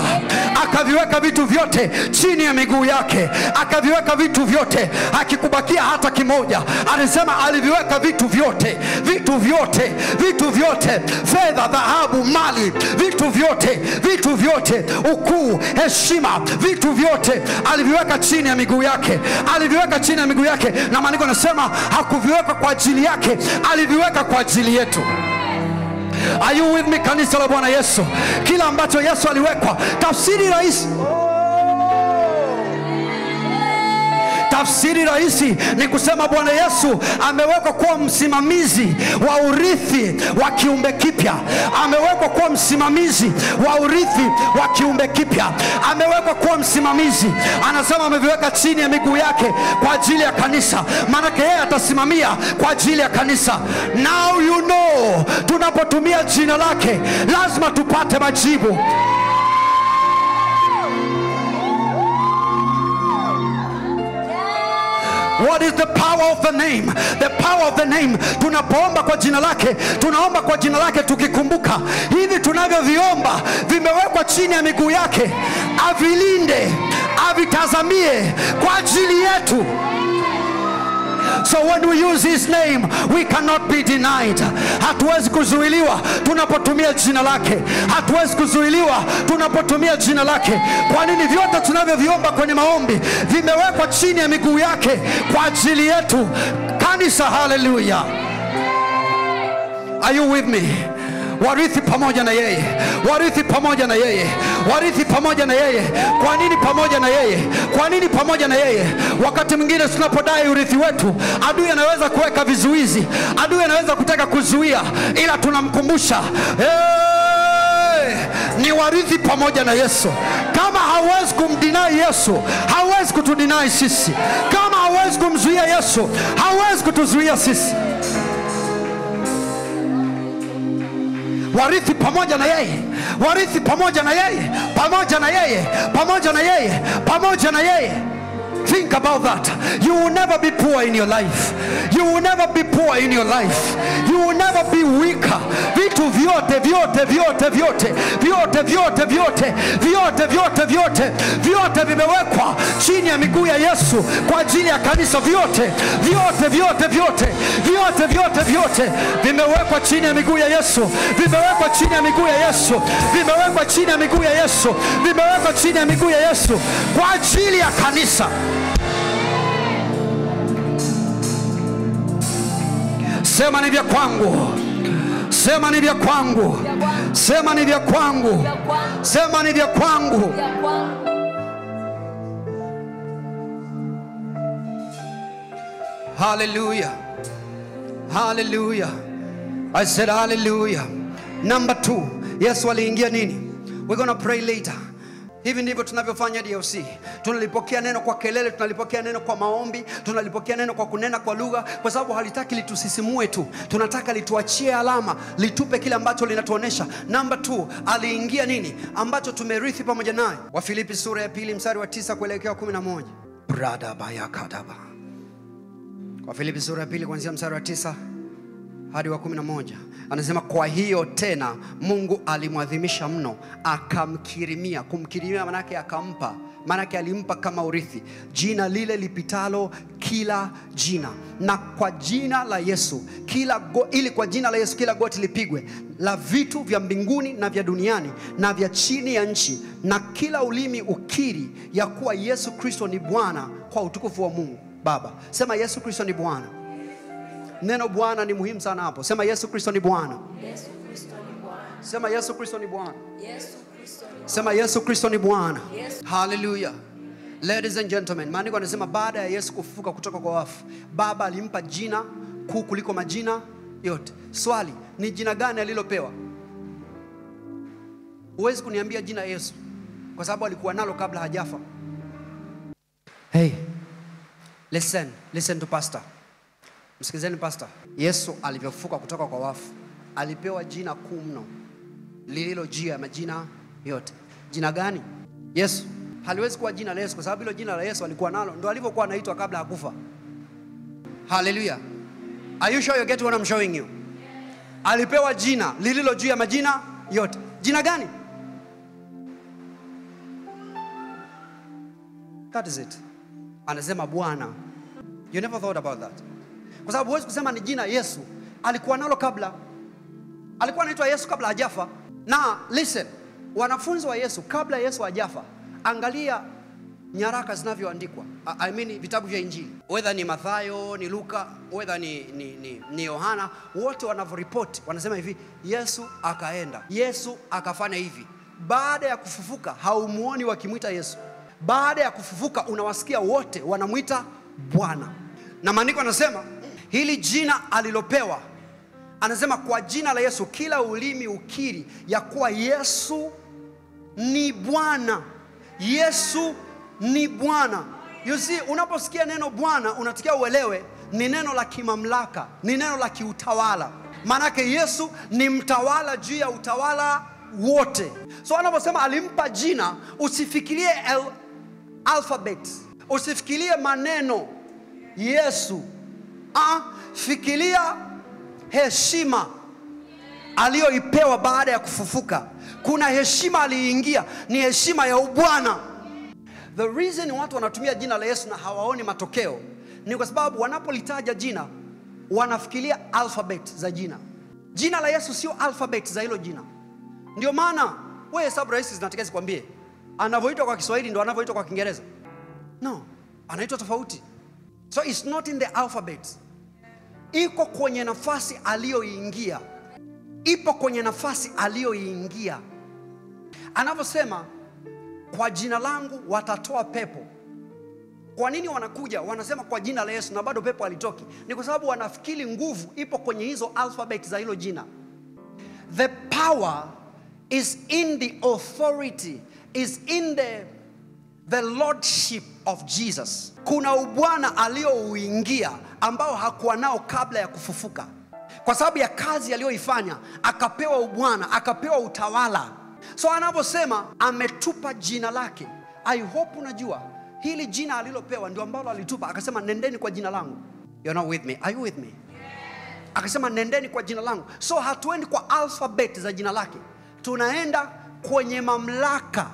Akaviweka vitu vyote chini ya miguu yake. Akaviweka vitu vyote, hakikubakia hata kimoja. Alisema aliviweka vitu vyote. Vitu vyote, vitu vyote, fedha, dhahabu, mali, vitu vyote, vitu vyote, ukuu, heshima, vitu vyote aliviweka chini ya miguu yake. Aliviweka chini ya miguu yake. Na maandiko yanasema hakuviweka kwa ajili yake, aliviweka kwa ajili yetu. Are you with me, kanisa la Bwana Yesu? Kila ambacho Yesu aliwekwa, tafsiri rahisi. Tafsiri rahisi ni kusema Bwana Yesu amewekwa kuwa msimamizi wa urithi wa kiumbe kipya. Amewekwa kuwa msimamizi wa urithi wa kiumbe kipya. Amewekwa kuwa msimamizi. Anasema ameviweka chini ya miguu yake kwa ajili ya kanisa. Maana yeye atasimamia kwa ajili ya kanisa. Now you know, tunapotumia jina lake lazima tupate majibu. What is the power of the name? The power of the name. Tunapoomba kwa jina lake, tunaomba kwa jina lake tukikumbuka hivi tunavyoviomba vimewekwa chini ya miguu yake. Avilinde, avitazamie kwa ajili yetu. So when we use his name, we cannot be denied. Hatuwezi kuzuiliwa tunapotumia jina lake. Hatuwezi kuzuiliwa tunapotumia jina lake. Kwa nini? Vyote tunavyoviomba kwenye maombi vimewekwa chini ya miguu yake kwa ajili yetu. Kanisa, hallelujah. Are you with me? warithi pamoja na yeye, warithi pamoja na yeye, warithi pamoja na yeye. Kwa nini pamoja na yeye? Kwa nini pamoja na yeye? Wakati mwingine tunapodai urithi wetu, adui anaweza kuweka vizuizi, adui anaweza kutaka kuzuia, ila tunamkumbusha ni warithi pamoja na Yesu. Kama hawezi kumdinai Yesu, hawezi kutudinai sisi. Kama hawezi kumzuia Yesu, hawezi kutuzuia sisi. Warithi pamoja na yeye, warithi pamoja na yeye, pamoja na yeye, pamoja na yeye, pamoja na yeye. Think about that. You will never be poor in your life. You will never be poor in your life. You will never be weaker. Vitu vyote vyote vyote vyote vyote vyote vyote vyote vyote vyote vyote vimewekwa chini ya miguu ya Yesu kwa ajili ya kanisa. Vyote vyote vyote vyote vyote vyote vyote vimewekwa chini ya miguu ya Yesu. Vimewekwa chini ya miguu ya Yesu. Vimewekwa chini ya miguu ya Yesu. Vimewekwa chini ya miguu ya Yesu kwa ajili ya kanisa. Sema ni vya kwangu. Sema ni vya kwangu. Sema ni vya kwangu. Sema ni vya kwangu. Hallelujah. Hallelujah. I said hallelujah. Number 2. Yesu aliingia nini? We're going to pray later. Hivi ndivyo tunavyofanya DOC. Tunalipokea neno kwa kelele, tunalipokea neno kwa maombi, tunalipokea neno kwa kunena kwa lugha, kwa sababu halitaki litusisimue tu. Tunataka lituachie alama, litupe kile ambacho linatuonesha. Number 2, aliingia nini ambacho tumerithi pamoja naye? Wafilipi sura ya 2 mstari wa 9 kuelekea 11. Brada bayakadaba. Wafilipi sura ya 2 kuanzia mstari wa 9 hadi wa 11. Anasema kwa hiyo tena Mungu alimwadhimisha mno, akamkirimia. Kumkirimia maana yake akampa, maana yake alimpa kama urithi jina lile lipitalo kila jina, na kwa jina la Yesu ili kwa jina la Yesu kila goti lipigwe, la vitu vya mbinguni na vya duniani na vya chini ya nchi, na kila ulimi ukiri ya kuwa Yesu Kristo ni Bwana, kwa utukufu wa Mungu Baba. Sema Yesu Kristo ni Bwana. Neno Bwana ni muhimu sana hapo. Sema Yesu Kristo ni Bwana. Yesu Kristo ni Bwana. Sema Yesu Kristo ni Bwana. Yesu Kristo ni Bwana. Sema Yesu Kristo ni Bwana. Yesu. Hallelujah. Ladies and gentlemen, maandiko yanasema baada ya Yesu kufufuka kutoka kwa wafu, Baba alimpa jina kuu kuliko majina yote. Swali, ni jina gani alilopewa? Huwezi kuniambia jina Yesu, kwa sababu alikuwa nalo kabla hajafa. Hey, listen to pastor. Msikizeni pastor. Yesu alivyofufuka kutoka kwa wafu, alipewa jina kuu mno lililo juu ya majina yote. Jina gani? Yesu. Haliwezi kuwa jina la Yesu, kwa sababu hilo jina la Yesu alikuwa nalo, ndio alivyokuwa anaitwa kabla hakufa. Hallelujah. Are you sure you get what I'm showing you? Alipewa jina lililo juu ya majina yote. Jina gani? That is it. Anasema Bwana. You never thought about that? Kwa sababu huwezi kusema ni jina Yesu, alikuwa nalo kabla. Alikuwa anaitwa Yesu kabla hajafa. Na listen, wanafunzi wa Yesu kabla Yesu hajafa, angalia nyaraka zinavyoandikwa. I mean vitabu vya Injili. Whether ni Mathayo, ni Luka, whether ni Yohana, wote wanavyoreport wanasema hivi: Yesu akaenda, Yesu akafanya hivi. Baada ya kufufuka haumuoni wakimuita Yesu. Baada ya kufufuka unawasikia wote wanamuita Bwana. Na maandiko yanasema hili jina alilopewa, anasema kwa jina la Yesu kila ulimi ukiri ya kuwa Yesu ni Bwana. Yesu ni Bwana. You see, unaposikia neno Bwana unatakiwa uelewe ni neno la kimamlaka, ni neno la kiutawala. Maana yake Yesu ni mtawala juu ya utawala wote. So anaposema alimpa jina, usifikirie alphabet, usifikirie maneno Yesu. Fikiria heshima aliyoipewa baada ya kufufuka. Kuna heshima aliingia, ni heshima ya ubwana. The reason watu wanatumia jina la Yesu na hawaoni matokeo ni kwa sababu wanapolitaja jina wanafikiria alphabet za jina. Jina la Yesu sio alphabet za hilo jina. Ndio maana wewe hesabu rahisi zinataka zikwambie anavyoitwa kwa Kiswahili ndio anavyoitwa kwa Kiingereza. No, anaitwa tofauti. So it's not in the alphabet. Iko kwenye nafasi aliyoingia. ipo kwenye nafasi aliyoiingia. Anavyosema kwa jina langu watatoa pepo. Kwa nini wanakuja wanasema kwa jina la Yesu na bado pepo halitoki? Ni kwa sababu wanafikiri nguvu ipo kwenye hizo alphabet za hilo jina. The power is in the authority, is in the lordship of Jesus. Kuna ubwana aliyouingia ambao hakuwa nao kabla ya kufufuka. Kwa sababu ya kazi aliyoifanya akapewa ubwana, akapewa utawala. So anaposema ametupa jina lake, I hope unajua hili jina alilopewa ndio ambalo alitupa. Akasema nendeni kwa jina langu. You're not with me? Are you with me? Yes. Akasema nendeni kwa jina langu. So hatuendi kwa alphabet za jina lake, tunaenda kwenye mamlaka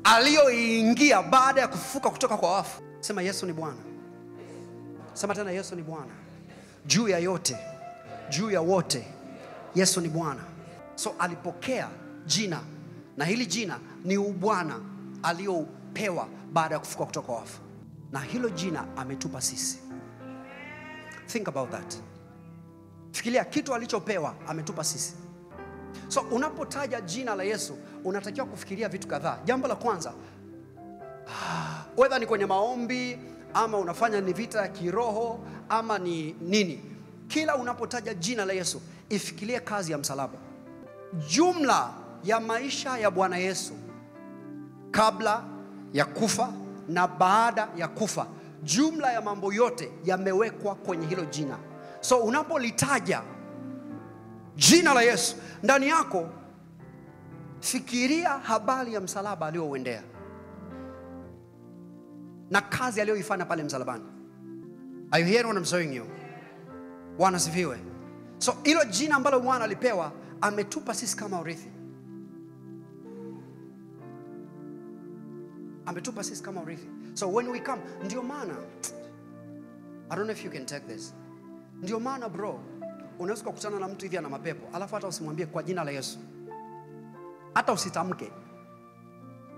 aliyoingia baada ya kufufuka kutoka kwa wafu. Sema Yesu ni Bwana. Sema tena Yesu ni Bwana. Juu ya yote, juu ya wote, Yesu ni Bwana. So alipokea jina, na hili jina ni ubwana aliyopewa baada ya kufufuka kutoka kwa wafu. Na hilo jina ametupa sisi. Think about that. Fikiria kitu alichopewa ametupa sisi. So unapotaja jina la Yesu unatakiwa kufikiria vitu kadhaa. Jambo la kwanza, whether ni kwenye maombi ama unafanya ni vita ya kiroho ama ni nini, kila unapotaja jina la Yesu ifikirie kazi ya msalaba. Jumla ya maisha ya Bwana Yesu kabla ya kufa na baada ya kufa, jumla ya mambo yote yamewekwa kwenye hilo jina. So unapolitaja jina la Yesu ndani yako, fikiria habari ya msalaba aliyouendea na kazi aliyoifanya pale msalabani. Are you hearing what I'm saying you? Bwana sifiwe. So hilo jina ambalo Bwana alipewa ametupa sisi kama urithi. Ametupa sisi kama urithi. So when we come, ndio maana, I don't know if you can take this. Ndio maana bro, unaweza kukutana na mtu hivi ana mapepo, alafu hata usimwambie kwa jina la Yesu. Hata usitamke.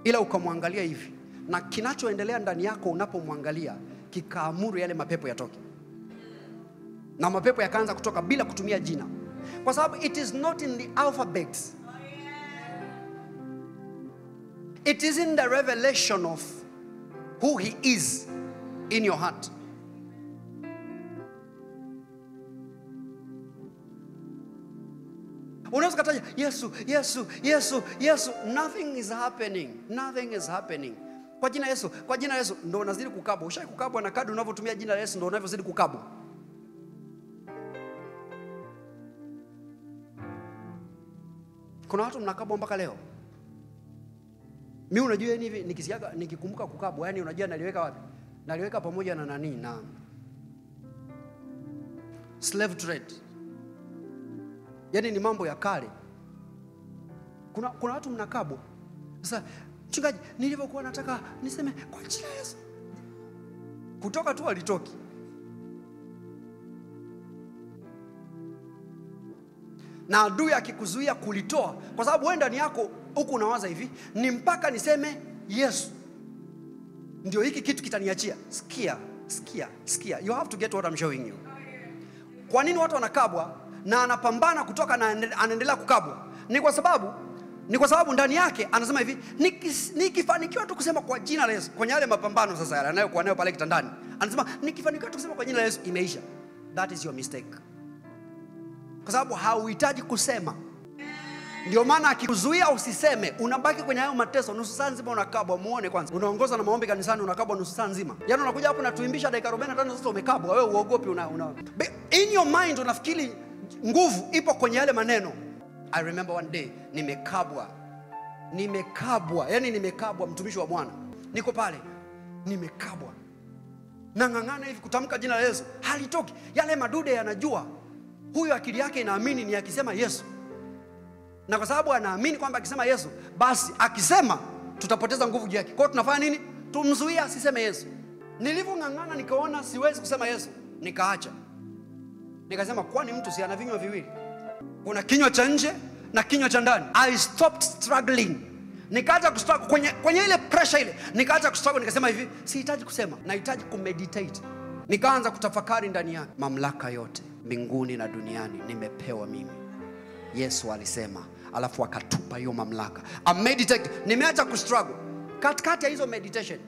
Ila ukamwangalia hivi, na kinachoendelea ndani yako unapomwangalia kikaamuru yale mapepo yatoke. Na mapepo yakaanza kutoka bila kutumia jina. Kwa sababu it is not in the alphabet. It is in the revelation of who he is in your heart. Unaweza kutaja Yesu, Yesu, Yesu, Yesu, nothing is happening. Nothing is happening. Kwa jina Yesu, kwa jina Yesu ndio unazidi kukabwa. Ushai kukabwa na kadri unavyotumia jina la Yesu ndio unavyozidi kukabwa. Kuna watu mnakabwa mpaka leo. Mimi unajua hivi nikisiaga nikikumbuka kukabwa, yani unajua naliweka wapi? Naliweka pamoja na nani? Na slave trade. Yani ni mambo ya kale. Kuna watu mnakabwa. Sasa mchungaji, nilivyokuwa nataka niseme kwa jina Yesu, kutoka tu alitoki. Na adui akikuzuia kulitoa, kwa sababu wewe ndani yako huku unawaza hivi, ni mpaka niseme Yesu ndio hiki kitu kitaniachia. Sikia. You have to get what I'm showing you. Kwa nini watu wanakabwa na anapambana kutoka na anaendelea kukabwa? Ni kwa sababu ndani yake anasema hivi, nikifanikiwa tu kusema kwa jina la Yesu, kwenye yale mapambano sasa yale anayokuwa nayo pale kitandani, anasema nikifanikiwa tu kusema kwa jina la Yesu imeisha. That is your mistake. Kwa sababu hauhitaji kusema. Ndio maana akikuzuia usiseme, unabaki kwenye hayo mateso nusu saa nzima unakabwa. Muone kwanza. Unaongoza na maombi kanisani unakabwa nusu saa nzima. Yaani unakuja hapo na tuimbisha dakika 45 sasa umekabwa. Wewe uogopi in your mind unafikiri nguvu ipo kwenye yale maneno. I remember one day nimekabwa. Yaani nimekabwa, mtumishi wa Bwana. Niko pale. Nimekabwa. Nang'ang'ana hivi kutamka jina la Yesu, halitoki. Yale madude yanajua huyo akili yake inaamini ni akisema Yesu. Na kwa sababu anaamini kwamba akisema Yesu, basi akisema tutapoteza nguvu yake. Kwa hiyo tunafanya nini? Tumzuia asiseme Yesu. Nilipong'ang'ana nikaona siwezi kusema Yesu, nikaacha. Nikasema kwani mtu si ana vinywa viwili? Kuna kinywa cha nje na kinywa cha ndani. I stopped struggling. Nikaacha kustruggle kwenye ile pressure ile. Nikaacha kustruggle, nikasema hivi, sihitaji kusema, nahitaji kumeditate. Nikaanza kutafakari ndani yake. Mamlaka yote mbinguni na duniani nimepewa mimi. Yesu alisema, alafu akatupa hiyo mamlaka. I'm meditating. Nimeacha kustruggle. Katikati ya hizo meditation,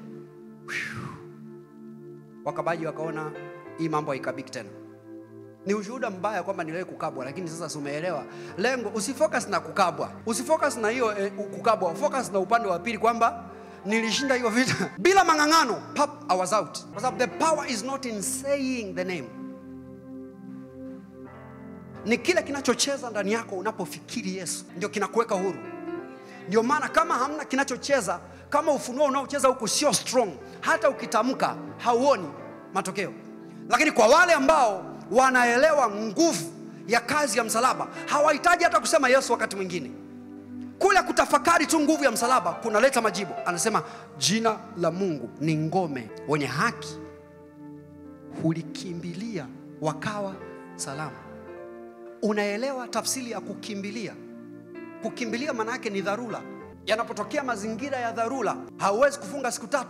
wakabaji wakaona hii mambo haikabiki tena. Ni ushuhuda mbaya kwamba niliwahi kukabwa, lakini sasa umeelewa. Lengo usifocus na kukabwa. Usifocus na hiyo kukabwa. Focus na upande wa pili kwamba nilishinda hiyo vita bila mang'ang'ano. Pap, I was out. Kwa sababu the power is not in saying the name. Ni kile kinachocheza ndani yako unapofikiri Yesu ndio kinakuweka huru. Ndio maana kama hamna kinachocheza, kama ufunuo unaocheza huku sio strong, hata ukitamka hauoni matokeo. Lakini kwa wale ambao wanaelewa nguvu ya kazi ya msalaba, hawahitaji hata kusema Yesu. Wakati mwingine kule kutafakari tu nguvu ya msalaba kunaleta majibu. Anasema jina la Mungu ni ngome, wenye haki hulikimbilia wakawa salama. Unaelewa tafsiri ya kukimbilia? Kukimbilia maana yake ni dharura. Yanapotokea mazingira ya dharura, hauwezi kufunga siku 3.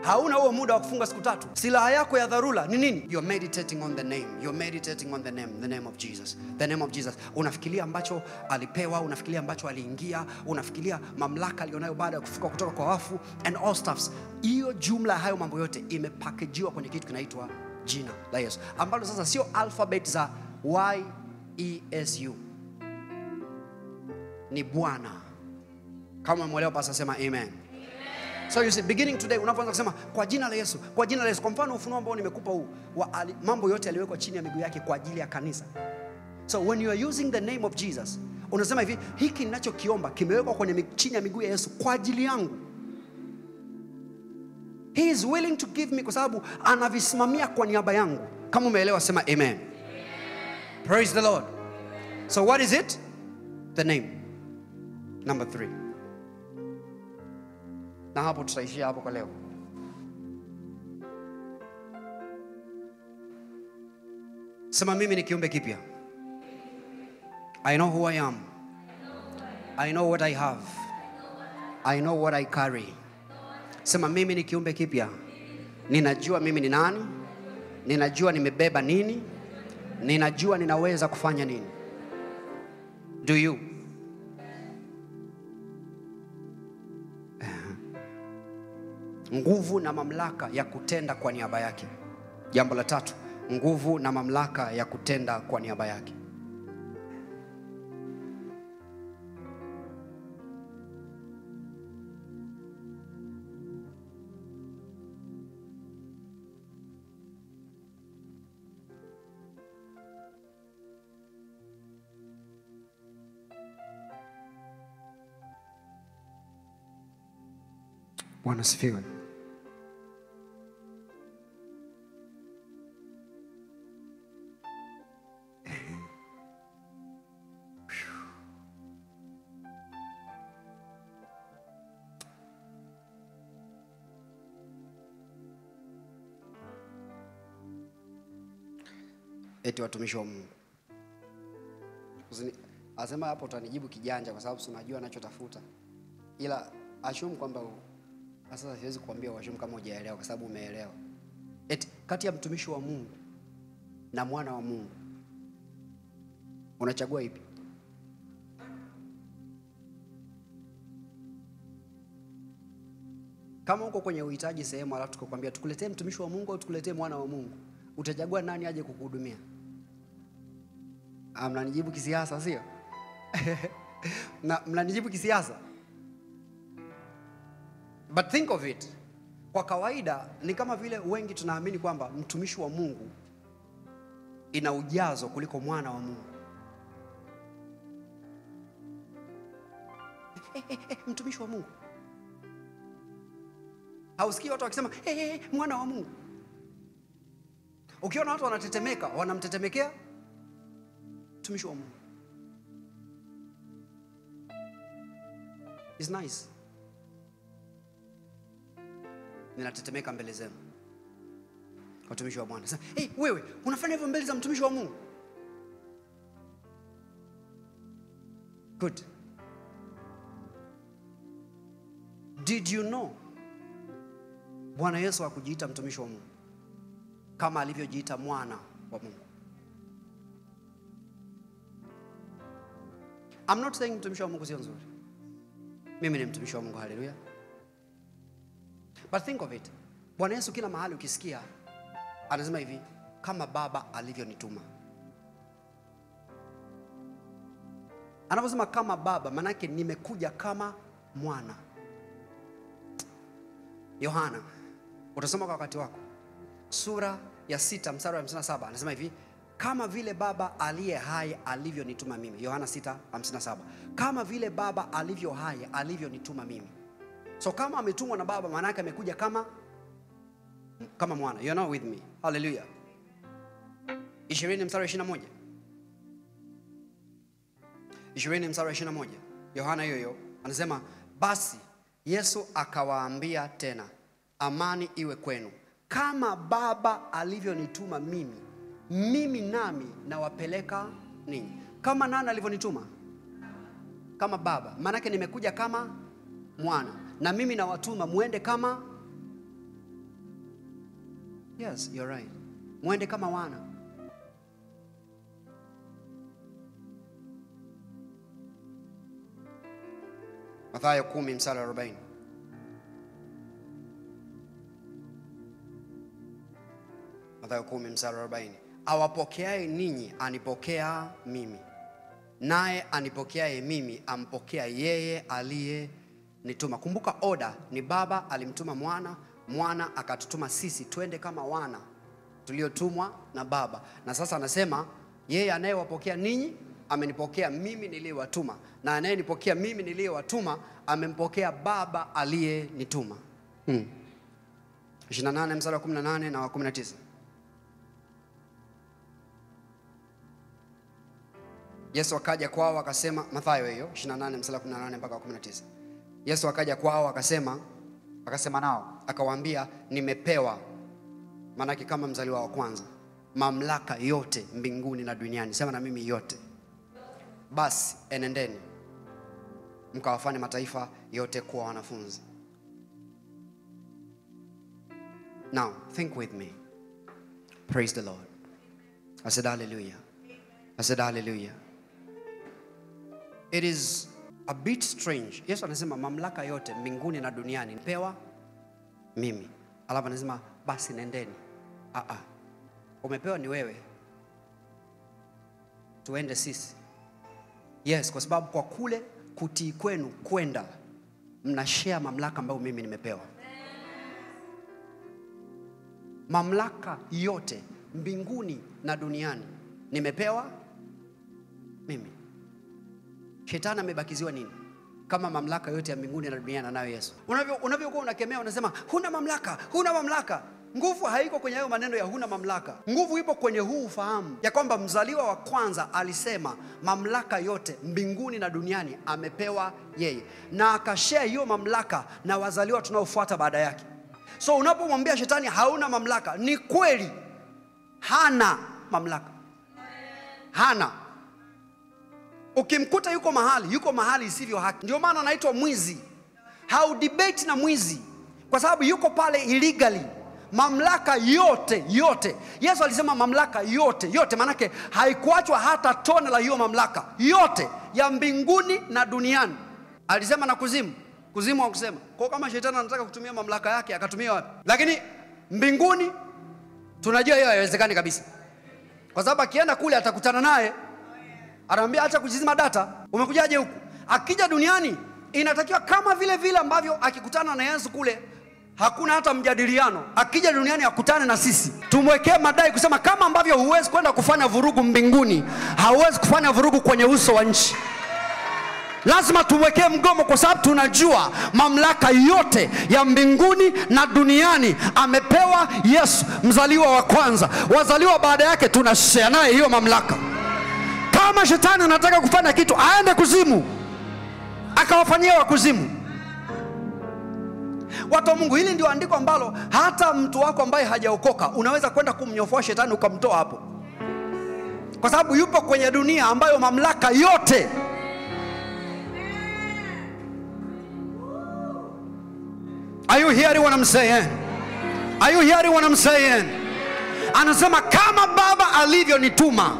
Hauna huo muda wa kufunga siku 3. Silaha yako ya dharura ni nini? You're meditating on the name. You're meditating on the name of Jesus. The name of Jesus. Unafikiria ambacho alipewa, unafikiria ambacho aliingia, unafikiria mamlaka alionayo baada ya kufuka kutoka kwa wafu and all stuffs. Hiyo jumla ya hayo mambo yote imepackagewa kwenye kitu kinaitwa jina la Yesu, ambalo sasa sio alphabet za YESU. Ni Bwana. Kama umeelewa basi sema amen. So you see, beginning today unapoanza kusema kwa jina la Yesu, kwa jina la Yesu. Kwa mfano ufunuo ambao nimekupa huu, mambo yote yaliwekwa chini ya miguu yake kwa ajili ya kanisa. So when you are using the name of Jesus, unasema hivi, hiki ninachokiomba kimewekwa kwenye chini ya miguu ya Yesu kwa ajili yangu. He is willing to give me, kwa sababu anavisimamia kwa niaba yangu. Kama umeelewa sema amen. Praise the Lord. So what is it? The name. Number 3. Na hapo tutaishia hapo kwa leo. Sema mimi ni kiumbe kipya. I know who I am. I know what I have. I know what I carry. Sema mimi ni kiumbe kipya. Ninajua mimi ni nani. Ninajua nimebeba nini. Ninajua ninaweza kufanya nini. Do you? Nguvu na mamlaka ya kutenda kwa niaba yake. Jambo la 3, nguvu na mamlaka ya kutenda kwa niaba yake. Bwana sifiwe. Eti watumishi wa Mungu. Asema hapo utanijibu kijanja kwa sababu unajua anachotafuta. Ila ashumu kwamba sasa siwezi kuambia washumu kama hujaelewa kwa sababu umeelewa. Eti kati ya mtumishi wa Mungu na mwana wa Mungu unachagua ipi? Kama uko kwenye uhitaji sehemu alafu tukokuambia tukuletee mtumishi wa Mungu au tukuletee mwana wa Mungu, utachagua nani aje kukuhudumia? Mnanijibu kisiasa sio? Na mnanijibu kisiasa. But think of it. Kwa kawaida ni kama vile wengi tunaamini kwamba mtumishi wa Mungu ina ujazo kuliko mwana wa Mungu. Mtumishi wa Mungu. Hausikii watu wakisema mwana wa Mungu. Ukiona watu wanatetemeka, wanamtetemekea mtumishi wa Mungu. It's nice. Ninatetemeka mbele zenu watumishi wa Bwana. Sasa, wewe unafanya hivyo mbele za mtumishi wa Mungu? Good. Did you know Bwana Yesu hakujiita mtumishi wa Mungu kama alivyojiita mwana wa Mungu? I'm not saying mtumishi wa Mungu sio nzuri. Mimi ni mtumishi wa Mungu, haleluya. But think of it. Bwana Yesu kila mahali ukisikia anasema hivi, kama Baba alivyonituma. Anaposema kama Baba, maana yake nimekuja kama mwana. Yohana, utasoma kwa wakati wako, sura ya 6 mstari wa 57, anasema hivi, kama vile Baba aliye hai alivyonituma mimi. Yohana 6:57. Kama vile Baba alivyo hai alivyonituma mimi. So kama ametumwa na Baba, maana yake amekuja kama mwana. You are not with me. Hallelujah. 20 mstari wa 21. 20 mstari wa 21. Yohana hiyo anasema, basi Yesu akawaambia tena, amani iwe kwenu. Kama Baba alivyonituma mimi nami nawapeleka ninyi. Kama nani alivyonituma? Kama Baba. Maana yake nimekuja kama mwana, na mimi nawatuma muende kama, yes, you're right, muende kama wana. Mathayo 10 mstari wa 40. Mathayo 10 mstari wa 40. Awapokeaye ninyi anipokea mimi, naye anipokeaye mimi ampokea yeye aliyenituma. Kumbuka order ni Baba alimtuma mwana, mwana akatutuma sisi twende kama wana tuliotumwa na Baba. Na sasa anasema yeye anayewapokea ninyi amenipokea mimi niliyewatuma, na anayenipokea mimi niliyewatuma amempokea Baba aliyenituma. 28 mstari wa 18 na wa 19. Yesu akaja kwao akasema, Mathayo hiyo 28 mstari wa 18 mpaka 19. Yesu akaja kwao akasema nao akawaambia, nimepewa, maana kama mzaliwa wa kwanza, mamlaka yote mbinguni na duniani. Sema na mimi, yote. Basi enendeni mkawafanye mataifa yote kuwa wanafunzi. Now think with me. Praise the Lord. I said hallelujah. I said hallelujah. It is a bit strange. Yesu anasema mamlaka yote mbinguni na duniani nipewa mimi. Alafu anasema basi nendeni. Umepewa ni wewe, tuende sisi. Yes, kwa sababu kwa kule kutii kwenu kwenda mnashare mamlaka ambayo mimi nimepewa. Mamlaka yote mbinguni na duniani nimepewa mimi. Shetani amebakiziwa nini kama mamlaka yote ya mbinguni na duniani anayo Yesu? Unavyokuwa unakemea unasema huna mamlaka, huna mamlaka. Nguvu haiko kwenye hayo maneno ya huna mamlaka. Nguvu ipo kwenye huu ufahamu ya kwamba mzaliwa wa kwanza alisema mamlaka yote mbinguni na duniani amepewa yeye, na akashare hiyo mamlaka na wazaliwa tunaofuata baada yake. So unapomwambia shetani hauna mamlaka, ni kweli hana mamlaka. Hana. Ukimkuta yuko mahali isivyo haki. Ndio maana anaitwa mwizi. How debate na mwizi, kwa sababu yuko pale illegally. Mamlaka yote. Yesu alisema mamlaka yote, manake haikuachwa hata tone la hiyo mamlaka yote ya mbinguni na duniani. Alisema na kuzimu wa kusema. Kwa kama shetani anataka kutumia mamlaka yake akatumia wapi? Lakini mbinguni tunajua hiyo haiwezekani kabisa. Kwa sababu akienda kule atakutana naye, anamwambia acha kujizima data, umekujaje huku? Akija duniani inatakiwa kama vile ambavyo akikutana na Yesu kule hakuna hata mjadiliano, akija duniani akutane na sisi, tumwekee madai kusema kama ambavyo huwezi kwenda kufanya vurugu mbinguni, hauwezi kufanya vurugu kwenye uso wa nchi. Lazima tumwekee mgomo, kwa sababu tunajua mamlaka yote ya mbinguni na duniani amepewa Yesu, mzaliwa wa kwanza. Wazaliwa baada yake tunashare naye hiyo mamlaka. Kama shetani anataka kufanya kitu aende kuzimu, akawafanyia wa kuzimu. Watu wa Mungu, hili ndio andiko ambalo hata mtu wako ambaye hajaokoka unaweza kwenda kumnyofoa shetani ukamtoa hapo, kwa sababu yupo kwenye dunia ambayo mamlaka yote. Are you hearing what I'm saying? Are you hearing what I'm saying? Anasema kama Baba alivyonituma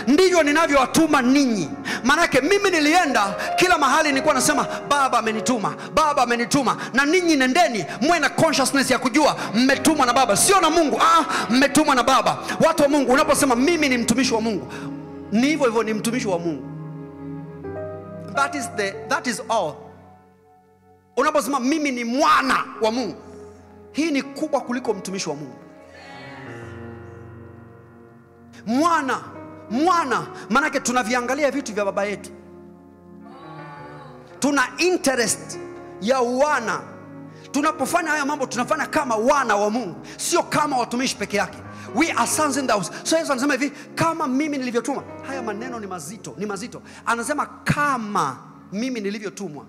ndivyo ninavyowatuma ninyi. Manake mimi nilienda kila mahali, nilikuwa nasema Baba amenituma, Baba amenituma. Na ninyi nendeni mwe na consciousness ya kujua mmetumwa na Baba, sio na Mungu. Mmetumwa na Baba. Watu wa Mungu, unaposema mimi ni mtumishi wa Mungu, ni hivyo hivyo, ni mtumishi wa Mungu. That is all. Unaposema mimi ni mwana wa Mungu, hii ni kubwa kuliko mtumishi wa Mungu. Mwana, manake tunaviangalia vitu vya baba yetu. Tuna interest ya wana. Tunapofanya haya mambo tunafanya kama wana wa Mungu, sio kama watumishi peke yake. We are sons in the house. So Yesu anasema hivi, kama mimi nilivyotuma. Haya maneno ni mazito. Anasema kama mimi nilivyotumwa,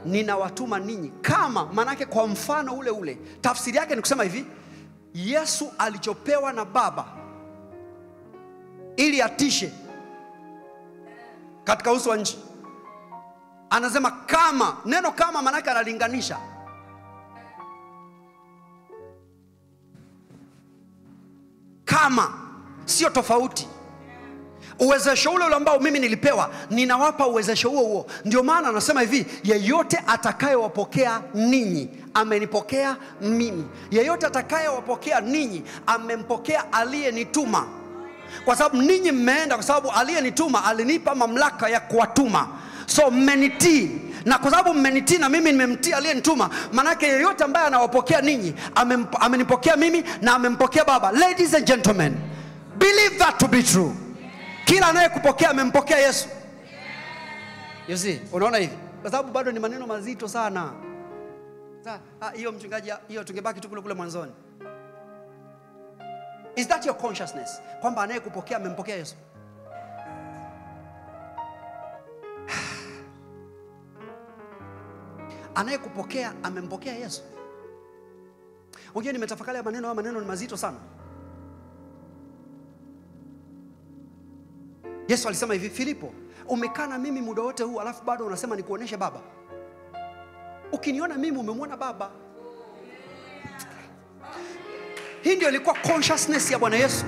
ninawatuma ninyi. Kama manake kwa mfano ule ule. Tafsiri yake ni kusema hivi, Yesu alichopewa na Baba ili atishe katika uso wa nchi, anasema kama. Neno kama manake analinganisha. Kama, sio tofauti. Uwezesho ule ambao mimi nilipewa, ninawapa uwezesho huo. Ndio maana anasema hivi, yeyote atakayewapokea ninyi amenipokea mimi. Yeyote atakayewapokea ninyi amempokea aliyenituma. Kwa sababu ninyi mmeenda kwa sababu aliyenituma alinipa mamlaka ya kuwatuma. So mmenitii, na kwa sababu mmenitii na mimi nimemtii aliyenituma, manake yeyote ambaye anawapokea ninyi amenipokea mimi na amempokea Baba. Ladies and gentlemen, believe that to be true. Kila anayekupokea amempokea Yesu. You see, unaona hivi? Kwa sababu bado ni maneno mazito sana. Hiyo mchungaji, hiyo tungebaki tu kule mwanzoni. Is that your consciousness? Kwamba anayekupokea amempokea Yesu? Anayekupokea amempokea Yesu. Unajua nimetafakari maneno ni mazito sana. Yesu alisema hivi, Filipo, umekaa na mimi muda wote huu alafu bado unasema nikuoneshe Baba? Ukiniona mimi umemwona Baba. Hii ndio ilikuwa consciousness ya Bwana Yesu.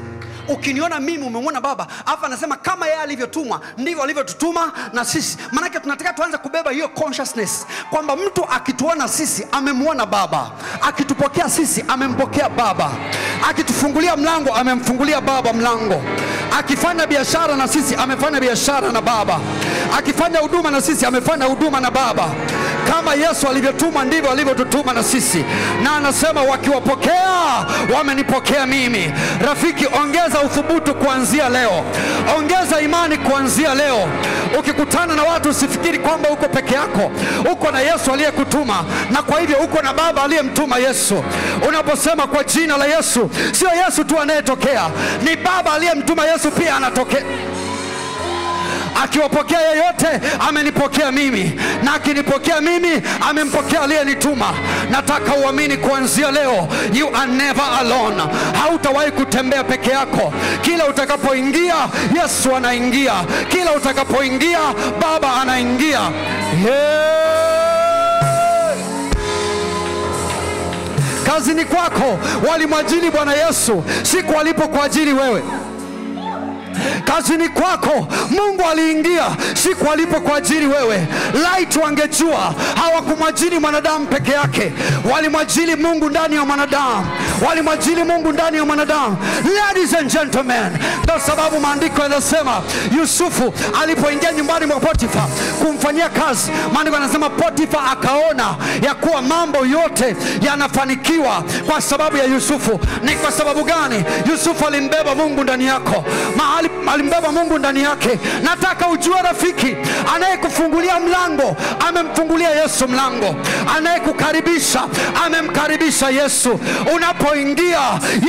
Ukiniona mimi umemwona Baba. Alafu anasema kama yeye alivyotumwa ndivyo alivyotutuma na sisi. Maana tunataka tuanze kubeba hiyo consciousness kwamba mtu akituona sisi amemwona Baba, akitupokea sisi amempokea Baba, akitufungulia mlango amemfungulia Baba mlango, akifanya biashara na sisi amefanya biashara na Baba, akifanya huduma na sisi amefanya huduma na Baba. Kama Yesu alivyotuma ndivyo alivyotutuma na sisi. Na anasema wakiwapokea wamenipokea mimi. Rafiki, ongeza uthubutu kuanzia leo. Ongeza imani kuanzia leo. Ukikutana na watu usifikiri kwamba uko peke yako. Uko na Yesu aliyekutuma, na kwa hivyo uko na Baba aliyemtuma Yesu. Unaposema kwa jina la Yesu, sio Yesu tu anayetokea, ni Baba aliyemtuma Yesu pia anatokea. Akiwapokea yeyote amenipokea mimi, na akinipokea mimi amempokea aliyenituma. Nataka uamini kuanzia leo, you are never alone. Hautawahi kutembea peke yako. Kila utakapoingia Yesu anaingia, kila utakapoingia Baba anaingia. Kazini kwako walimwajiri Bwana Yesu, siku alipokuajiri wewe. Kazini kwako Mungu aliingia siku alipokuajiri wewe. Light wangejua hawakumwajiri mwanadamu peke yake, walimwajiri Mungu ndani ya mwanadamu, walimwajiri Mungu ndani ya mwanadamu. Ladies and gentlemen, kwa sababu maandiko yanasema Yusufu alipoingia nyumbani mwa Potifa kumfanyia kazi, maandiko yanasema Potifa akaona ya kuwa mambo yote yanafanikiwa kwa sababu ya Yusufu. Ni kwa sababu gani? Yusufu alimbeba Mungu ndani yako. Mahali alimbeba Mungu ndani yake. Nataka ujue rafiki, anayekufungulia mlango amemfungulia Yesu mlango, anayekukaribisha amemkaribisha Yesu. Unapoingia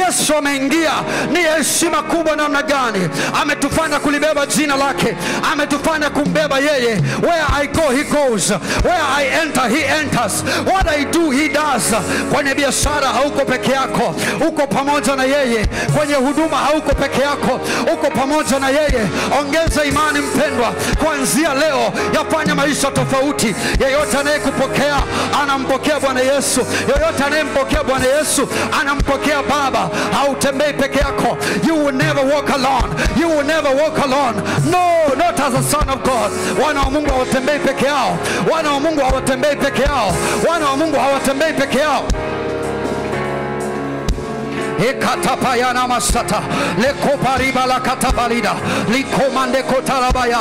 Yesu ameingia. Ni heshima kubwa namna gani ametufanya kulibeba jina lake, ametufanya kumbeba yeye. Where I go he goes, where I enter he enters, what I do he does. Kwenye biashara hauko peke yako, uko pamoja na yeye. Kwenye huduma hauko peke yako, uko pamoja na yeye. Ongeza imani mpendwa, kuanzia leo yafanya maisha tofauti. Yeyote anayekupokea anampokea Bwana Yesu. Yeyote anayempokea Bwana Yesu anampokea Baba, hautembei peke yako. You will never walk alone. You will never walk alone. No, not as a son of God. Wana wa Mungu hawatembei peke yao. Wana wa Mungu hawatembei peke yao. Wana wa Mungu hawatembei peke yao. Ekatapayana masata lekopariba la katabalida likomande kotarabaya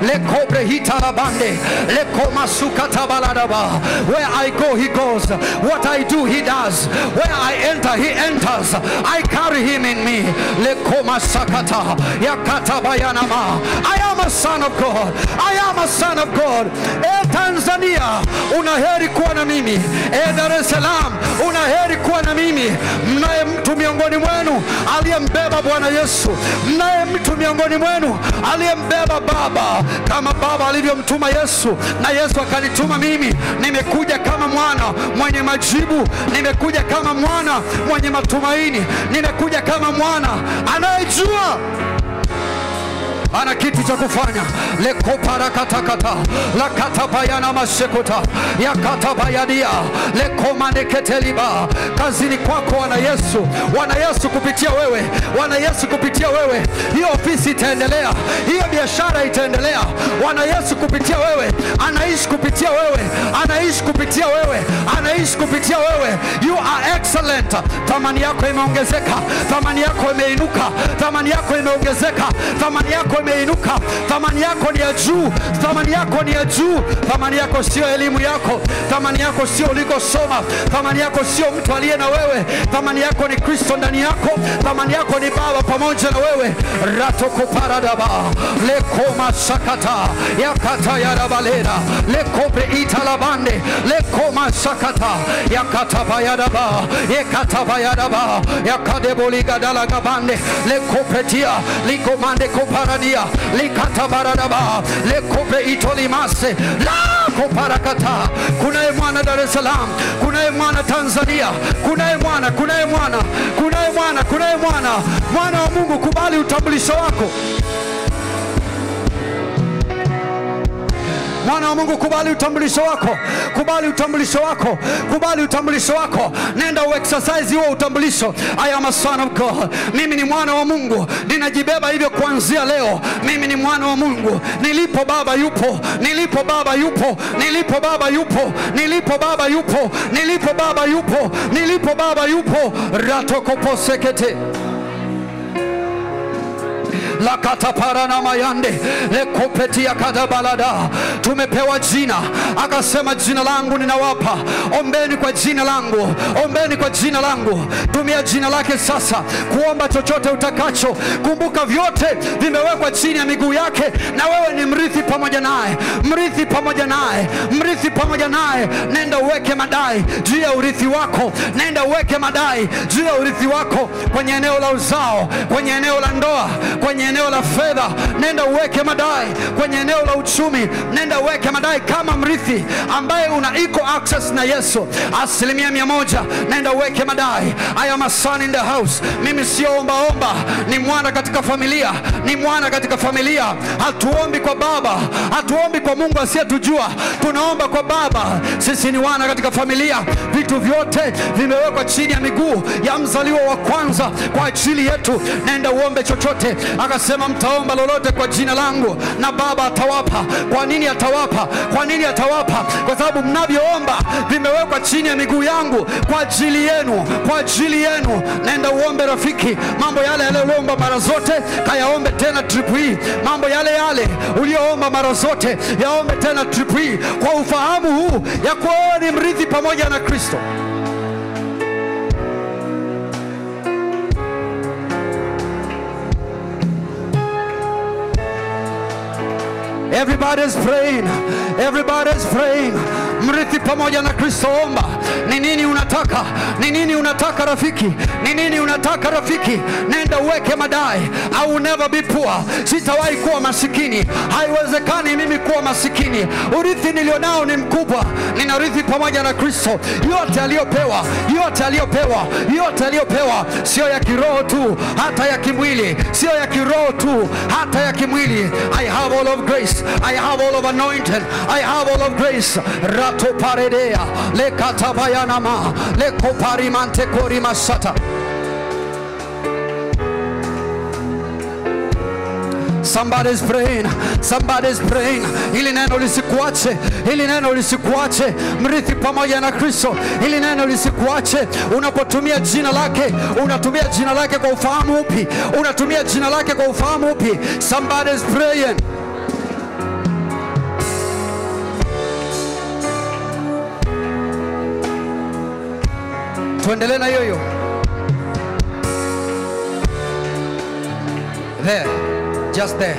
lekobrehita labande lekomasuka tabaladaba. Where I go he goes, what I do he does, where I enter he enters. I carry him in me. Lekomasakata yakatabayana ma. I am a son of God. I am a son of God. Tanzania unaheri kuwa na mimi. Dar es Salaam unaheri kuwa na mimi. Mnaye mtu miongoni mwenu aliyembeba Bwana Yesu. Mnaye mtu miongoni mwenu aliyembeba Baba, kama Baba alivyomtuma Yesu na Yesu akanituma mimi. Nimekuja kama mwana mwenye majibu, nimekuja kama mwana mwenye matumaini, nimekuja kama mwana anayejua ana kitu cha kufanya. Lekoparakatakata lakatabayana masekota yakatabayadia lekomaneketeliba. Kazini kwako wana Yesu, wana Yesu kupitia wewe, wana Yesu kupitia wewe. Hiyo ofisi itaendelea, hiyo biashara itaendelea. Wana Yesu kupitia wewe, anaishi kupitia wewe, anaishi kupitia wewe, anaishi kupitia wewe. You are excellent. Thamani yako imeongezeka, thamani yako imeinuka, thamani yako imeongezeka, thamani yako imeinuka. Thamani yako ni ya juu, thamani yako ni ya juu. Thamani yako sio elimu yako, thamani yako sio ulikosoma, thamani yako sio mtu aliye na wewe. Thamani yako ni Kristo ndani yako, thamani yako ni Baba pamoja na wewe. Ratoko paradaba lekoma sakata yakata yarabalera lekobre italabande lekoma sakata yakata bayadaba yakata bayadaba yakadeboliga dalagabande lekopretia likomande koparadia likata baradaba lekobre itolimase la koparakata. Kunaye mwana Dar es Salaam, kunaye mwana Tanzania, kunaye mwana, kunaye mwana, kunaye mwana, kunaye mwana. Mwana wa Mungu, kubali utambulisho wako. Mwana wa Mungu, kubali utambulisho wako, kubali utambulisho wako, kubali utambulisho wako. Nenda uexercise huo utambulisho. I am a son of God. Mimi ni mwana wa Mungu. Ninajibeba hivyo kuanzia leo. Mimi ni mwana wa Mungu. Nilipo Baba yupo, nilipo Baba yupo, nilipo Baba yupo, nilipo Baba yupo, nilipo Baba yupo, nilipo Baba yupo. Ratokoposekete la kataparana mayande lekopetia kadabalada. Tumepewa jina, akasema jina langu ninawapa, ombeni kwa jina langu, ombeni kwa jina langu. Tumia jina lake sasa kuomba chochote utakacho. Kumbuka vyote vimewekwa chini ya miguu yake, na wewe ni mrithi pamoja naye, mrithi pamoja naye, mrithi pamoja naye. Nenda uweke madai juu ya urithi wako, nenda uweke madai juu ya urithi wako, kwenye eneo la uzao, kwenye eneo la ndoa, kwenye eneo la fedha. Nenda uweke madai kwenye eneo la uchumi, nenda uweke madai kama mrithi ambaye una equal access na Yesu 100%. Nenda uweke madai. I am a son in the house. Mimi sio omba, ni mwana katika familia, ni mwana katika familia. Hatuombi kwa baba, hatuombi kwa Mungu asiyetujua, tunaomba kwa Baba. Sisi ni wana katika familia. Vitu vyote vimewekwa chini ya miguu ya mzaliwa wa kwanza kwa ajili yetu. Nenda uombe chochote. Akasema mtaomba lolote kwa jina langu na Baba atawapa. Kwa nini atawapa? Kwa nini atawapa? Kwa sababu mnavyoomba vimewekwa chini ya miguu yangu kwa ajili yenu, kwa ajili yenu. Nenda uombe rafiki, mambo yale yale uliomba mara zote kayaombe tena trip hii. Mambo yale yale uliyoomba mara zote yaombe tena trip hii, kwa ufahamu huu ya kuwa ni mrithi pamoja na Kristo. Everybody's praying, everybody's praying. Mrithi pamoja na Kristo. Omba. Ni nini unataka? Ni nini unataka rafiki? Ni nini unataka rafiki? Nenda uweke madai. I will never be poor. Sitawahi kuwa masikini. Haiwezekani mimi kuwa masikini. Urithi nilionao ni mkubwa. Ninarithi pamoja na Kristo. Yote aliyopewa, yote aliyopewa, yote aliyopewa, sio ya kiroho tu, hata ya kimwili. Sio ya kiroho tu, hata ya kimwili. I have all of grace. I have all of anointing. I have all of grace. Ratopa paredea le katabayanama le koparimante korimasata. Somebody's praying, somebody's praying. Ili neno lisikuache, ili neno lisikuache. Mrithi pamoja na Kristo, ili neno lisikuache. Unapotumia jina lake, unatumia jina lake kwa ufahamu upi? Unatumia jina lake kwa ufahamu upi? Somebody's praying. Tuendelee na hiyo. There. Just there.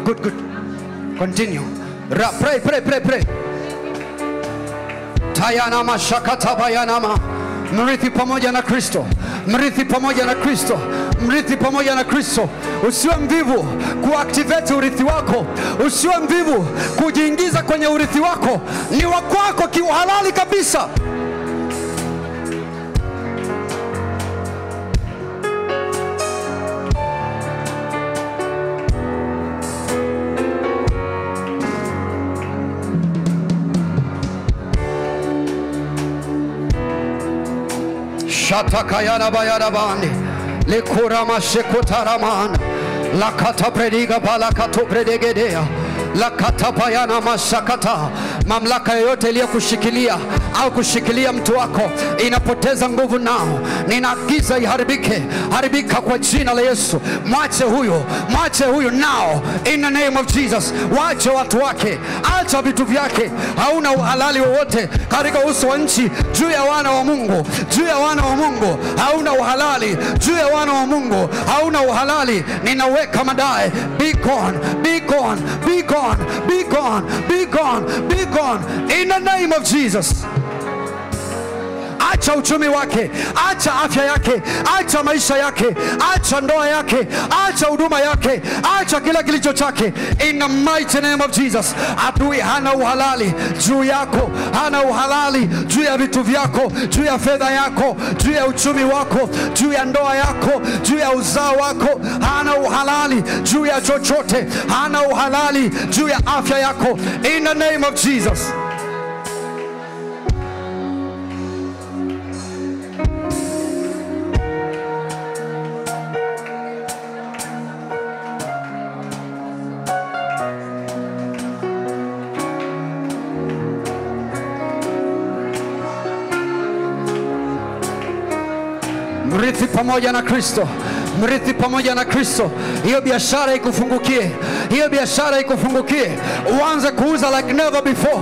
Good, good. Continue. Pray, pray, pray, pray. Tayanama shakata bayanama. Mrithi pamoja na Kristo. Mrithi pamoja na Kristo. Mrithi pamoja na Kristo. Usiwe mvivu kuactivate urithi wako. Usiwe mvivu kujiingiza kwenye urithi wako. Ni wako kiuhalali kabisa. Shatakayana bayana bandi le kurama shekutaramana la kata prediga bala kato predegedea la kata bayana mashakata. Mamlaka yoyote iliyokushikilia au kushikilia mtu wako inapoteza nguvu nao, ninaagiza iharibike. Haribika kwa jina la Yesu. Mwache huyo nao in the name of Jesus. Waache watu wake, acha vitu vyake. Hauna uhalali wowote katika uso wa nchi juu ya wana wa Mungu, juu ya wana wa Mungu. Hauna uhalali juu ya wana wa Mungu, hauna uhalali. Ninaweka madai, be gone, be gone, be gone, be gone, be gone, be gone in the name of Jesus. Acha uchumi wake, acha afya yake, acha maisha yake, acha ndoa yake, acha huduma yake, acha kila kilicho chake in the mighty name of Jesus. Adui hana uhalali juu yako, hana uhalali juu ya vitu vyako, juu ya fedha yako, juu ya uchumi wako, juu ya ndoa yako, juu ya uzao wako. Hana uhalali juu ya chochote, hana uhalali juu ya afya yako in the name of Jesus. Mrithi pamoja na Kristo. Mrithi pamoja na Kristo. Hiyo biashara ikufungukie. Hiyo biashara ikufungukie. Uanze kuuza like never before.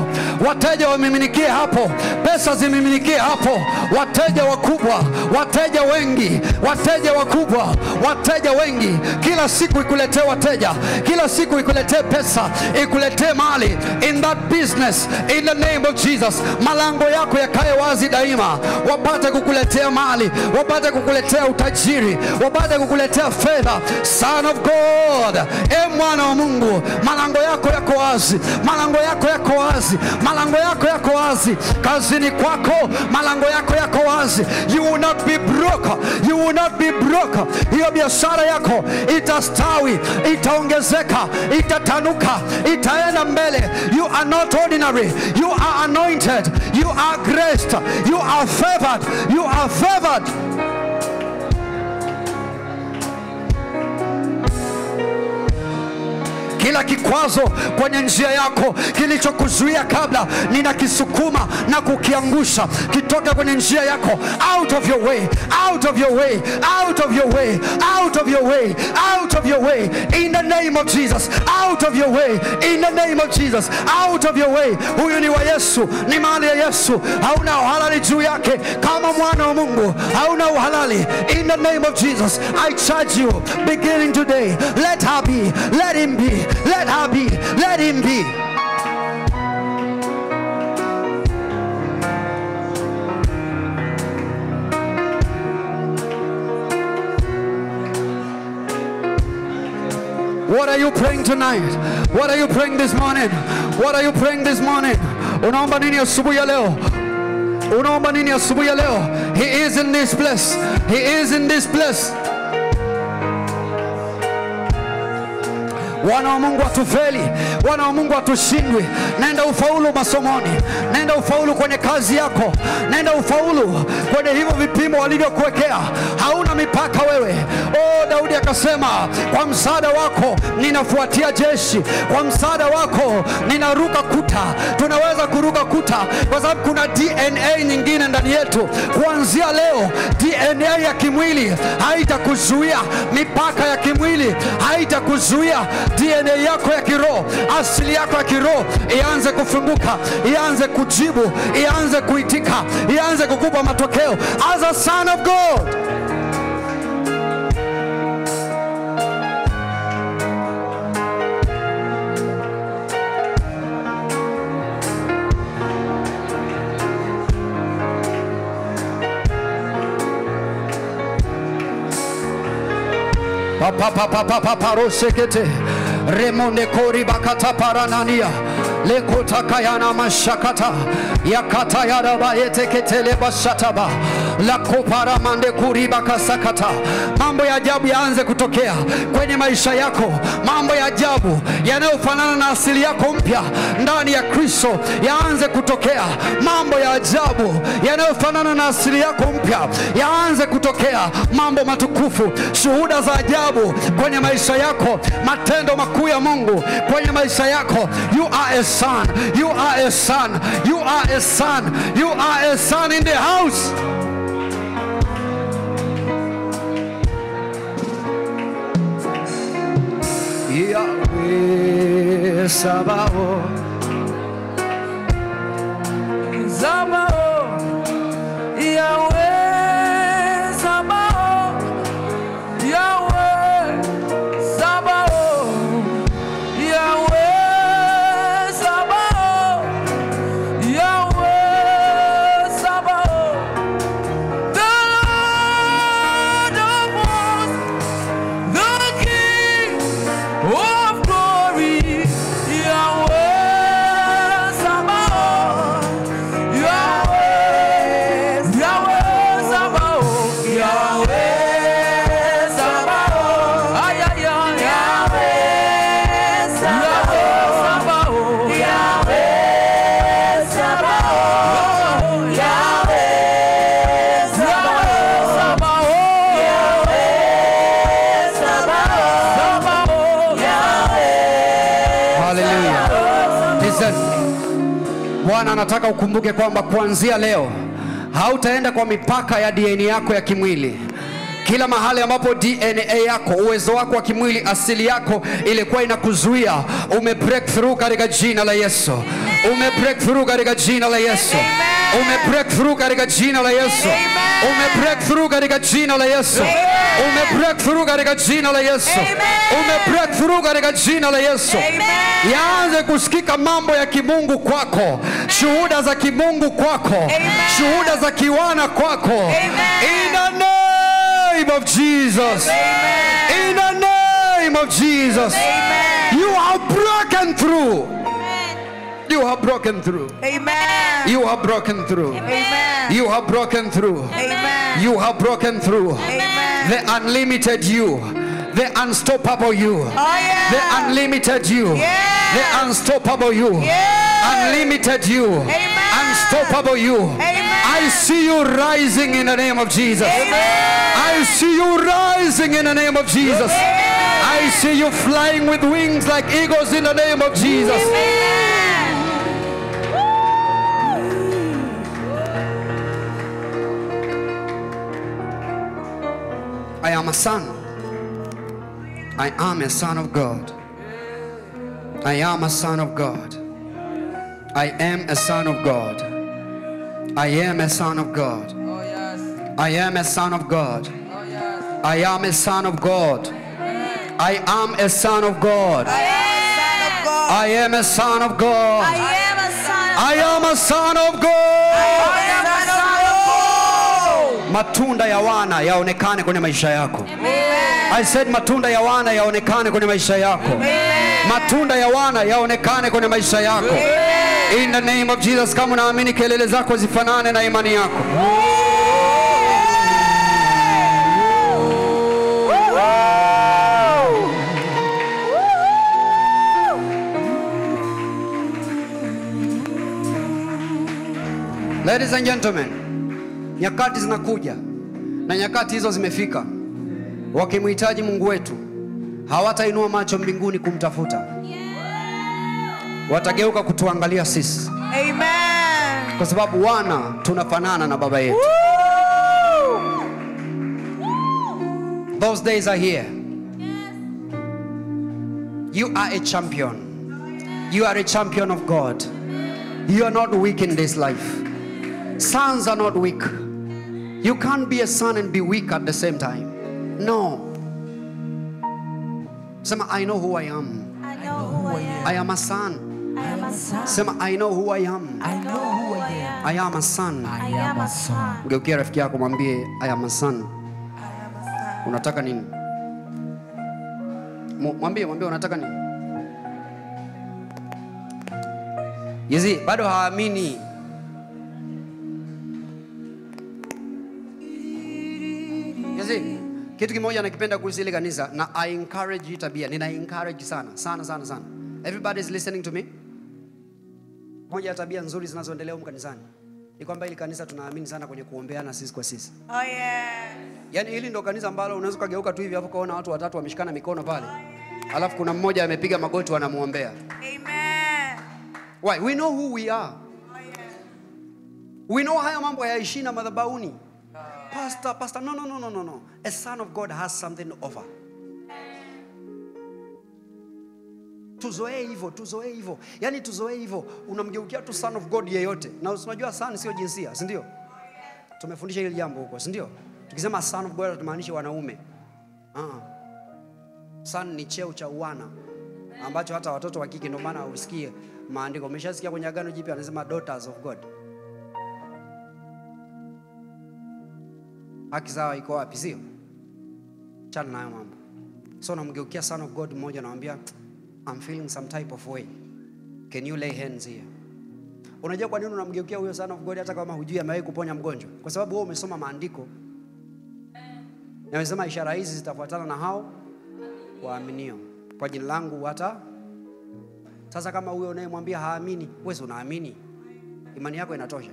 Wateja wamiminikie hapo. Pesa zimiminikie hapo. Wateja wakubwa, wateja wengi, wateja wakubwa, wateja wengi. Kila siku ikuletee wateja. Kila siku ikuletee pesa, ikuletee mali in that business in the name of Jesus. Malango yako yakae wazi daima. Wapate kukuletea mali, wapate kukuletea utajiri, wapate kukuletea fedha. Son of God, mwana wa Mungu, malango yako yako wazi, malango yako yako wazi, malango yako yako wazi. Kazini kwako malango yako yako wazi. You will not be broke, you will not be broke. Hiyo biashara yako itastawi, itaongezeka, itatanuka, itaenda mbele. You are not ordinary, you are anointed, you are graced, you are favored, you are favored. Kila kikwazo kwenye njia yako kilichokuzuia kabla, ninakisukuma na kukiangusha. Kitoka kwenye njia yako. Out of your way, out of your way, out of your way, out of your way, out of your way in the name of Jesus. Out of your way in the name of Jesus. Out of your way. Huyu ni wa Yesu, ni mali ya Yesu. Hauna uhalali juu yake kama mwana wa Mungu. Hauna uhalali in the name of Jesus. I charge you beginning today. Let her be, let him be. Let her be, let him be. What are you praying tonight? What are you praying this morning? What are you praying this morning? Unaomba nini asubuhi ya leo? Unaomba nini asubuhi ya leo? He is in this place. He is in this place. wana wa Mungu watufeli, wana wa Mungu watushindwe. Nenda ufaulu masomoni, nenda ufaulu kwenye kazi yako, nenda ufaulu kwenye hivyo vipimo walivyokuwekea. Hauna mipaka wewe. Daudi akasema, kwa msaada wako ninafuatia jeshi, kwa msaada wako ninaruka kuta. Tunaweza kuruka kuta kwa sababu kuna DNA nyingine ndani yetu. Kuanzia leo DNA ya kimwili haitakuzuia, mipaka ya kimwili haitakuzuia. DNA yako ya kiroho, asili yako ya kiroho ianze kufunguka, ianze kujibu, ianze kuitika, ianze kukupa matokeo as a son of God. Parosekete remonde kori bakata paranania lekota kayana mashakata yakata yaraba yeteketele bashataba la kopara mande kuri bakasakata. Mambo ya ajabu yaanze kutokea kwenye maisha yako, mambo ya ajabu yanayofanana na asili yako mpya ndani ya Kristo yaanze kutokea, mambo ya ajabu yanayofanana na asili yako mpya yaanze kutokea, mambo matukufu, shuhuda za ajabu kwenye maisha yako, matendo makuu ya Mungu kwenye maisha yako. You are a son, you are a son, you are a son, you are a son in the house. Yahweh Sabaoth, Sabaoth, Yahweh Sabaoth, Yahweh Sabaoth, Yahweh Sabaoth, Yahweh Sabaoth, the Lord of hosts, the King of glory, Yahweh Sabaoth, Yahweh Sabaoth, Yahweh Sabaoth, ay ay ay, Yahweh Sabaoth, Yahweh Sabaoth, Yahweh Sabaoth, Yahweh Sabaoth, Yahweh. Hallelujah. Listen. Bwana anataka ukumbuke kwamba kuanzia leo hautaenda kwa mipaka ya DNA yako ya kimwili. Kila mahali ambapo DNA yako, uwezo wako wa kimwili, asili yako ilikuwa inakuzuia, ume break through katika jina la Yesu. Ume break through katika jina la Yesu. Ume break through katika jina la Yesu. Ume break through katika jina la Yesu. Ume break through katika jina la Yesu. Ume break through katika jina la Yesu. Yaanze kusikika mambo ya kimungu kwako, shuhuda za kimungu kwako, shuhuda za kiwana kwako. In the name of Jesus. In the name of Jesus. You are broken through. You have broken through. Amen. You have broken through. Amen. You have broken through. Amen. You have broken through. Amen. The unlimited you, the unstoppable you, Oh yeah. the unlimited you, Yeah. the unstoppable you, Yeah. unlimited you, Amen. unstoppable you. Amen. I see you rising in the name of Jesus. I see you rising in the name of Jesus. I see you flying with wings like eagles in the name of Jesus. I am a son. I am a son of God. I am a son of God. I am a son of God. I am a son of God. Oh yes. I am a son of God. Oh yes. I am a son of God. I am a son of God. I am a son of God. I am a son of God. I am a son. I am a son of God. I am a son of God. Matunda ya wana yaonekane kwenye maisha yako. I said matunda ya wana yaonekane kwenye maisha yako. Matunda ya wana yaonekane kwenye maisha yako. In the name of Jesus. Kama unaamini, kelele zako zifanane na imani yako. Ladies and gentlemen, nyakati zinakuja na nyakati hizo zimefika. Wakimhitaji Mungu wetu, hawatainua macho mbinguni kumtafuta. Watageuka kutuangalia sisi. Amen. Kwa sababu wana tunafanana na baba yetu. Those days are here. You are a champion. You are a champion of God. You are not weak in this life. Sons are not weak. You can't be a son and be weak at the same time. No. Sema, I know who I am. I know who I am. I am a son. I am a son. Sema, I know who I am. I know who I am. I am a son. I am a son. Geukia rafiki yako mwambie, I am a son. I am a son. Unataka nini? Mwambie unataka nini? Yezi, bado haamini. Yezi, kitu kimoja nakipenda kuhusu ile kanisa na I encourage hii tabia. Nina encourage sana. Everybody is listening to me? Moja ya tabia nzuri zinazoendelea huko kanisani ni kwamba ili kanisa tunaamini sana kwenye kuombeana sisi kwa sisi. Oh yeah. Yaani hili ndo kanisa ambalo unaweza kugeuka tu hivi hapo kaona watu watatu wameshikana mikono pale. Alafu kuna mmoja amepiga magoti wanamuombea. Amen. Why? We know who we are. Oh yeah. We know haya mambo hayaishi na madhabahuni. Pastor, no. A son of God has something to offer. Tuzoee hivyo. Yaani tuzoee hivyo. Unamgeukia tu son of God yeyote. Na unajua son sio jinsia, si ndio? Tumefundisha hili jambo huko, si ndio? Tukisema son of God tunamaanisha wanaume. Son ni cheo cha uwana ambacho hata watoto wa kike ndio maana usikie maandiko. Umeshasikia kwenye Agano Jipya anasema daughters of God. Haki zao iko wapi, sio? Chana nayo mambo. So namgeukia son of God mmoja naambia, I'm feeling some type of way. Can you lay hands here? Unajua kwa nini unamgeukia huyo son of God hata kama hujui amewahi kuponya mgonjwa? Kwa sababu wewe umesoma maandiko. Na umesema ishara hizi zitafuatana na hao waaminio. Kwa jina langu hata. Sasa kama huyo unayemwambia haamini, wewe unaamini. Imani yako inatosha.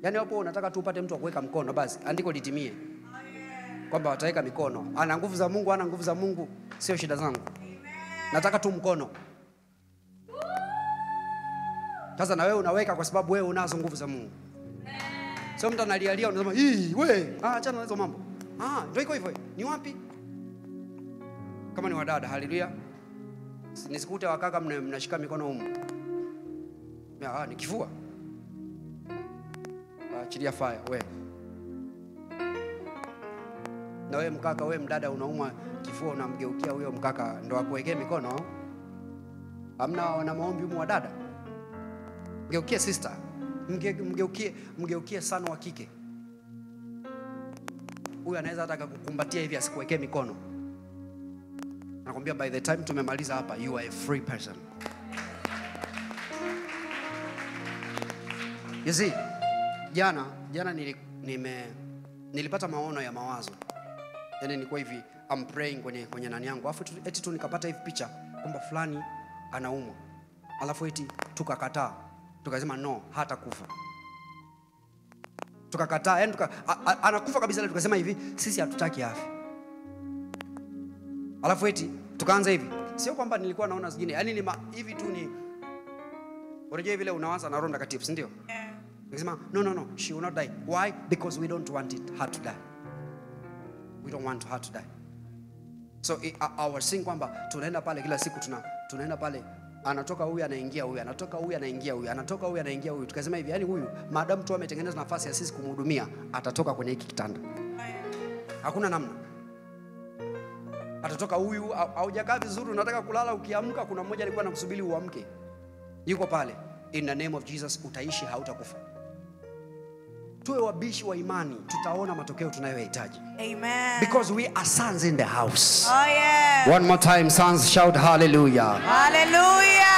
Yaani hapo unataka tu upate mtu wa kuweka mkono basi, andiko litimie. Kwamba wataweka mikono. Ana nguvu za Mungu, ana nguvu za Mungu, sio shida zangu. Nataka tu mkono. Sasa na wewe unaweka kwa sababu wewe unazo nguvu za Mungu. Sio mtu analialia unasema, "Hii, wewe, achana na hizo mambo." Ndio iko hivyo. Ni wapi? Kama ni wadada, haleluya. Nisikute wakaka mnashika mikono huko. Ni kifua. Achilia fire wewe. Na wewe mkaka, wewe mdada unaumwa kifua unamgeukia huyo mkaka ndo akuwekee mikono. Hamna wana maombi huko wa dada. Mgeukie sister. Mgeukie sana wa kike. Huyu anaweza hata kukumbatia hivi asikuwekee mikono. Nakwambia by the time tumemaliza hapa you are a free person. You see, jana nilipata maono ya mawazo. Yaani nilikuwa hivi I'm praying kwenye nani yangu. Alafu eti tu nikapata hivi picha kwamba fulani anaumwa. Alafu eti tukakataa. Tukasema no, hata kufa. Tukakataa, yani anakufa kabisa ile tukasema hivi sisi hatutaki afi. Alafu eti tukaanza hivi. Sio kwamba nilikuwa naona zingine, yani hivi tu ni unajua vile unawaza na Roho Mtakatifu, si ndio? Nikasema no, she will not die. Why? Because we don't want her to die. We don't want her to die. So our thing kwamba tunaenda pale kila siku tunaenda pale, anatoka huyu anaingia huyu, anatoka huyu anaingia huyu, anatoka huyu anaingia huyu. Tukasema hivi, yani huyu maadamu tu ametengeneza nafasi ya sisi kumhudumia, atatoka kwenye hiki kitanda. Hakuna namna. Atatoka huyu, haujakaa vizuri, unataka kulala, ukiamka kuna mmoja alikuwa anakusubiri uamke. Yuko pale. In the name of Jesus utaishi, hautakufa. Tuwe wabishi wa imani, tutaona matokeo tunayohitaji. Amen. Because we are sons in the house. Oh yeah. One more time, sons, shout hallelujah. Hallelujah.